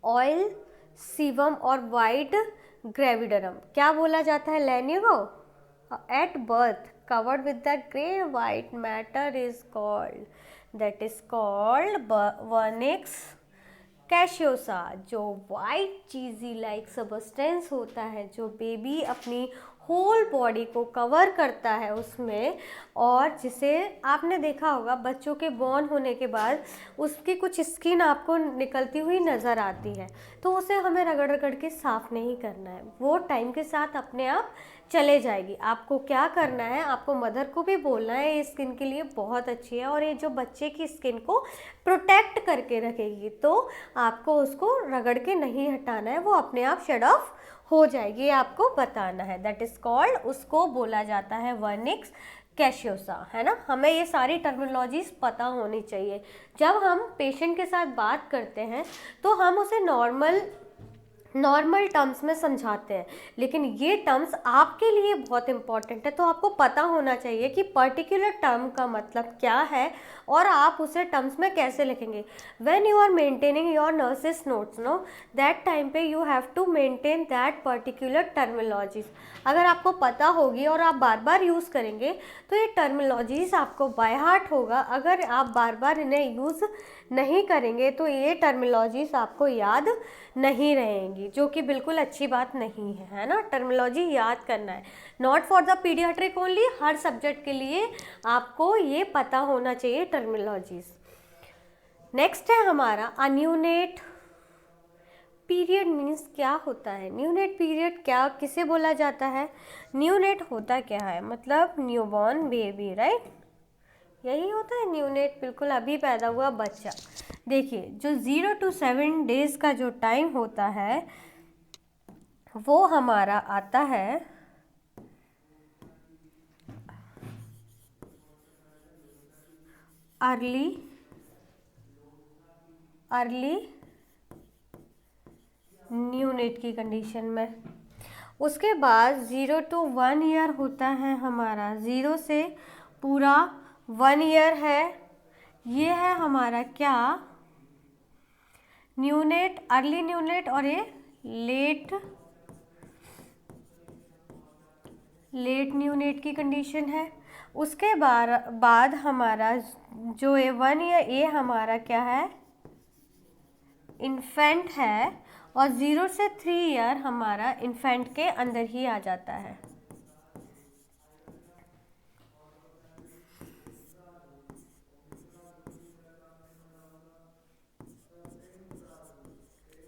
oil, sebum और वाइट ग्रेविडरम। क्या बोला जाता है? Lanugo. At birth covered with the grey white matter is called, that is called vernix caseosa. जो वाइट चीज़ी लाइक सब्सटेंस होता है, जो बेबी अपनी होल बॉडी को कवर करता है उसमें, और जिसे आपने देखा होगा बच्चों के बॉर्न होने के बाद उसकी कुछ स्किन आपको निकलती हुई नज़र आती है, तो उसे हमें रगड़ रगड़ के साफ़ नहीं करना है, वो टाइम के साथ अपने आप चले जाएगी। आपको क्या करना है? आपको मदर को भी बोलना है ये स्किन के लिए बहुत अच्छी है और ये जो बच्चे की स्किन को प्रोटेक्ट करके रखेगी, तो आपको उसको रगड़ के नहीं हटाना है, वो अपने आप शेड ऑफ हो जाएगी, ये आपको बताना है। दैट इज कॉल्ड, उसको बोला जाता है वर्निक्स कैसियोसा, है ना। हमें ये सारी टर्मिनोलॉजीज पता होनी चाहिए। जब हम पेशेंट के साथ बात करते हैं तो हम उसे नॉर्मल टर्म्स में समझाते हैं, लेकिन ये टर्म्स आपके लिए बहुत इंपॉर्टेंट है, तो आपको पता होना चाहिए कि पर्टिकुलर टर्म का मतलब क्या है और आप उसे टर्म्स में कैसे लिखेंगे। When you are maintaining your nurses notes, no, that time पे you have to maintain that particular terminologies. अगर आपको पता होगी और आप बार बार यूज़ करेंगे तो ये टर्मिनोलॉजीज आपको बाय हार्ट होगा। अगर आप बार बार इन्हें यूज़ नहीं करेंगे तो ये टर्मिनोलॉजीज आपको याद नहीं रहेंगी। जाएगी, जो कि बिल्कुल अच्छी बात नहीं है ना। टर्मिनोलॉजी याद करना है, not for the paediatric only, her subject के लिए आपको ये पता होना चाहिए टर्मिनोलॉजीज। नेक्स्ट है हमारा अन्यूनेट पीरियड मीन्स क्या होता है। न्यूनेट पीरियड क्या किसे बोला जाता है? न्यूनेट होता क्या है? मतलब न्यूबॉर्न बेबी, राइट, यही होता है न्यूनेट, बिल्कुल अभी पैदा हुआ बच्चा। देखिए जो 0 to 7 डेज का जो टाइम होता है वो हमारा आता है अर्ली न्यूनेट की कंडीशन में। उसके बाद 0 to 1 ईयर होता है हमारा, 0 से पूरा 1 ईयर है, ये है हमारा क्या, न्यूनेट, अर्ली न्यूनेट, और ये लेट न्यूनेट की कंडीशन है। उसके बाद हमारा जो ये 1 ईयर, ये हमारा क्या है, इन्फेंट है, और 0 से 3 ईयर हमारा इन्फेंट के अंदर ही आ जाता है।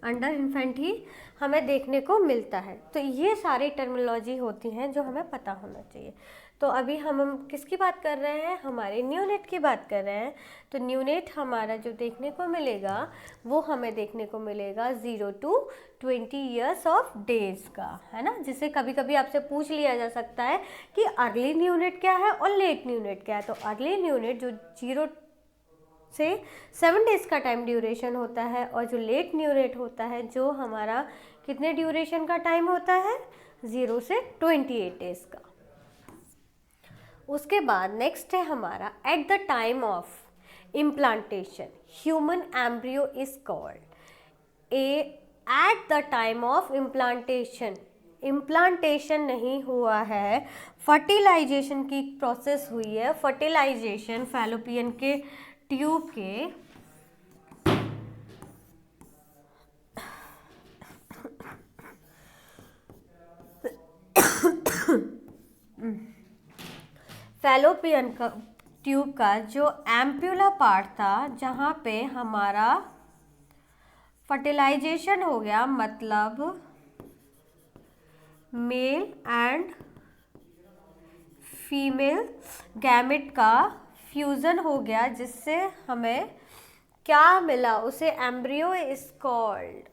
अंडर इन्फेंट ही हमें देखने को मिलता है। तो ये सारी टर्मिनोलॉजी होती हैं जो हमें पता होना चाहिए। तो अभी हम किसकी बात कर रहे हैं? हमारे न्यूनेट की बात कर रहे हैं। तो न्यूनेट हमारा जो देखने को मिलेगा वो हमें देखने को मिलेगा 0 to 20 ईयर्स ऑफ डेज का, है ना। जिसे कभी कभी आपसे पूछ लिया जा सकता है कि अर्ली न्यूनेट क्या है और लेट न्यूनेट क्या है। तो अर्ली न्यूनेट जो 0 से 7 डेज का टाइम ड्यूरेशन होता है, और जो लेट न्यूनेट होता है जो हमारा कितने ड्यूरेशन का टाइम होता है, 0 से 28 डेज का। उसके बाद नेक्स्ट है हमारा at the time of implantation human embryo is called. At the time of implantation नहीं हुआ है, फर्टिलाइजेशन की प्रोसेस हुई है। फर्टिलाइजेशन फैलोपियन के ट्यूब के फैलोपियन का ट्यूब का जो एम्प्यूला पार्ट था जहाँ पे हमारा फर्टिलाइजेशन हो गया, मतलब मेल एंड फीमेल गैमेट का फ्यूज़न हो गया, जिससे हमें क्या मिला, उसे embryo is called.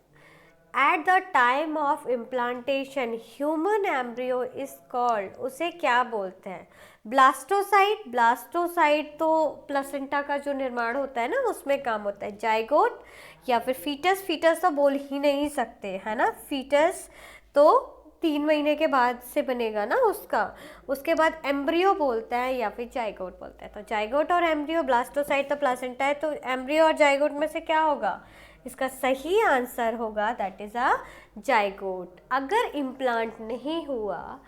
At the time of implantation human embryo is called, उसे क्या बोलते हैं? ब्लास्टोसाइट। ब्लास्टोसाइट तो प्लेसेंटा का जो निर्माण होता है ना उसमें काम होता है। जाइगोट या फिर फीटस, फीटस तो बोल ही नहीं सकते, है ना। फीटस तो 3 महीने के बाद से बनेगा ना उसका। उसके बाद एम्ब्रियो बोलता है या फिर जाइगोट बोलता है। तो जाइगोट और एम्ब्रियो, ब्लास्टोसाइट तो प्लेसेंटा है, तो एम्ब्रियो और जाइगोट में से क्या होगा? इसका सही आंसर होगा दैट इज अ जाइगोट। अगर इम्प्लांट नहीं हुआ,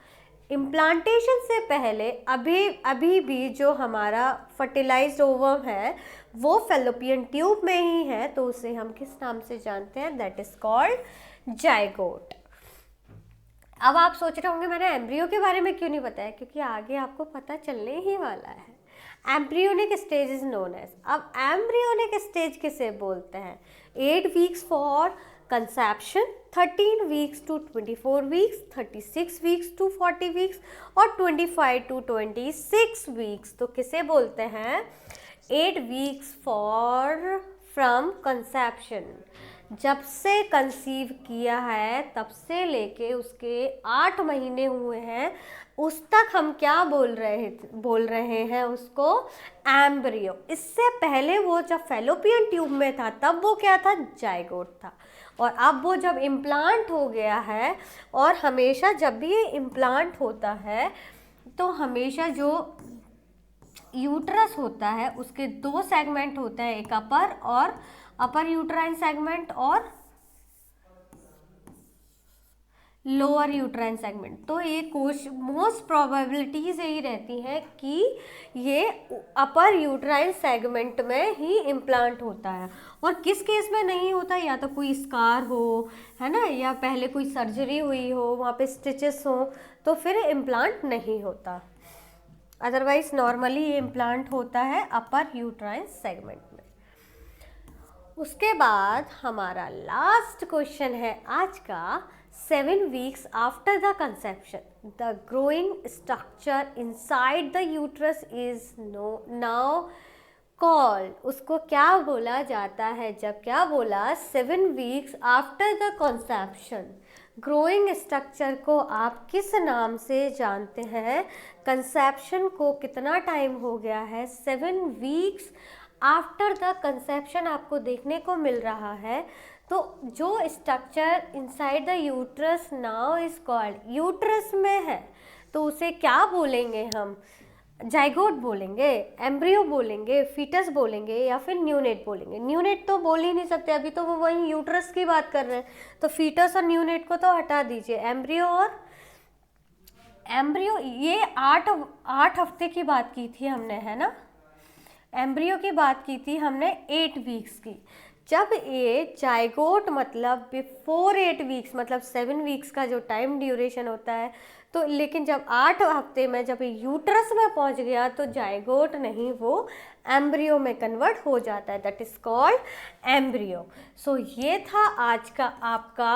इम्प्लांटेशन से पहले अभी भी जो हमारा फर्टिलाइज्ड ओवम है वो फैलोपियन ट्यूब में ही है, तो उसे हम किस नाम से जानते हैं? That is called zygote. अब आप सोच रहे होंगे मैंने एम्ब्रियो के बारे में क्यों नहीं बताया, क्योंकि आगे आपको पता चलने ही वाला है। Embryonic stage is known as. अब एम्ब्रियोनिक स्टेज किसे बोलते हैं? 8 weeks for conception, 13 weeks to 24 weeks, 36 weeks to 40 weeks और 25 टू 26 वीक्स। तो किसे बोलते हैं? 8 वीक्स फॉर फ्रॉम कंसेप्शन, जब से कंसीव किया है तब से लेके उसके 8 महीने हुए हैं उस तक हम क्या बोल रहे हैं उसको एम्ब्रियो। इससे पहले वो जब फैलोपियन ट्यूब में था तब वो क्या था? जाइगोट था। और अब वो जब इम्प्लांट हो गया है, और हमेशा जब भी ये इम्प्लांट होता है तो हमेशा जो यूट्रस होता है उसके 2 सेगमेंट होते हैं, एक अपर यूट्राइन सेगमेंट और लोअर यूट्राइन सेगमेंट। तो ये मोस्ट प्रोबेबिलिटीज यही रहती हैं कि ये अपर यूट्राइन सेगमेंट में ही इम्प्लांट होता है। और किस केस में नहीं होता, या तो कोई स्कार हो, है ना, या पहले कोई सर्जरी हुई हो, वहाँ पे स्टिचेस हो, तो फिर इम्प्लांट नहीं होता। अदरवाइज नॉर्मली ये इम्प्लांट होता है अपर यूट्राइन सेगमेंट में। उसके बाद हमारा लास्ट क्वेश्चन है आज का, 7 weeks after the conception, the growing structure inside the uterus is now called, उसको क्या बोला जाता है? जब क्या बोला, 7 weeks after the conception, growing structure को आप किस नाम से जानते हैं? कंसेप्शन को कितना टाइम हो गया है? 7 weeks आफ्टर द कंसेप्शन आपको देखने को मिल रहा है। तो जो structure inside the uterus now is called, uterus में है तो उसे क्या बोलेंगे हम? जाइगोट बोलेंगे, एम्ब्रियो बोलेंगे, फीटस बोलेंगे, या फिर न्यूनेट बोलेंगे? न्यूनेट तो बोल ही नहीं सकते, अभी तो वो वहीं यूट्रस की बात कर रहे हैं, तो फीटस और न्यूनेट को तो हटा दीजिए। एम्ब्रियो ये 8 हफ्ते की बात की थी हमने, है ना। एम्ब्रियो की बात की थी हमने 8 वीक्स की। जब ये जाइगोट मतलब बिफोर 8 वीक्स, मतलब 7 वीक्स का जो टाइम ड्यूरेशन होता है, तो लेकिन जब 8 हफ्ते में जब यूट्रस में पहुंच गया तो जाइगोट नहीं, वो एम्ब्रियो में कन्वर्ट हो जाता है, दैट इज कॉल्ड एम्ब्रियो। सो ये था आज का आपका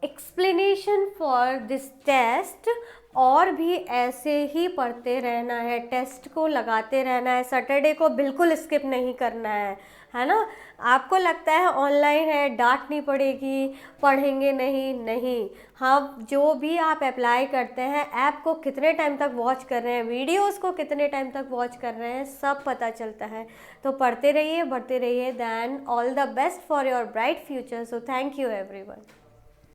एक्सप्लेनेशन फॉर दिस टेस्ट। और भी ऐसे ही पढ़ते रहना है, टेस्ट को लगाते रहना है, सैटरडे को बिल्कुल स्किप नहीं करना है ना। आपको लगता है ऑनलाइन है, डांटनी पड़ेगी, पढ़ेंगे नहीं। हाँ, जो भी आप अप्लाई करते हैं, ऐप को कितने टाइम तक वॉच कर रहे हैं, वीडियोस को कितने टाइम तक वॉच कर रहे हैं, सब पता चलता है। तो पढ़ते रहिए, बढ़ते रहिए। Then all the best for your bright future. So thank you everyone.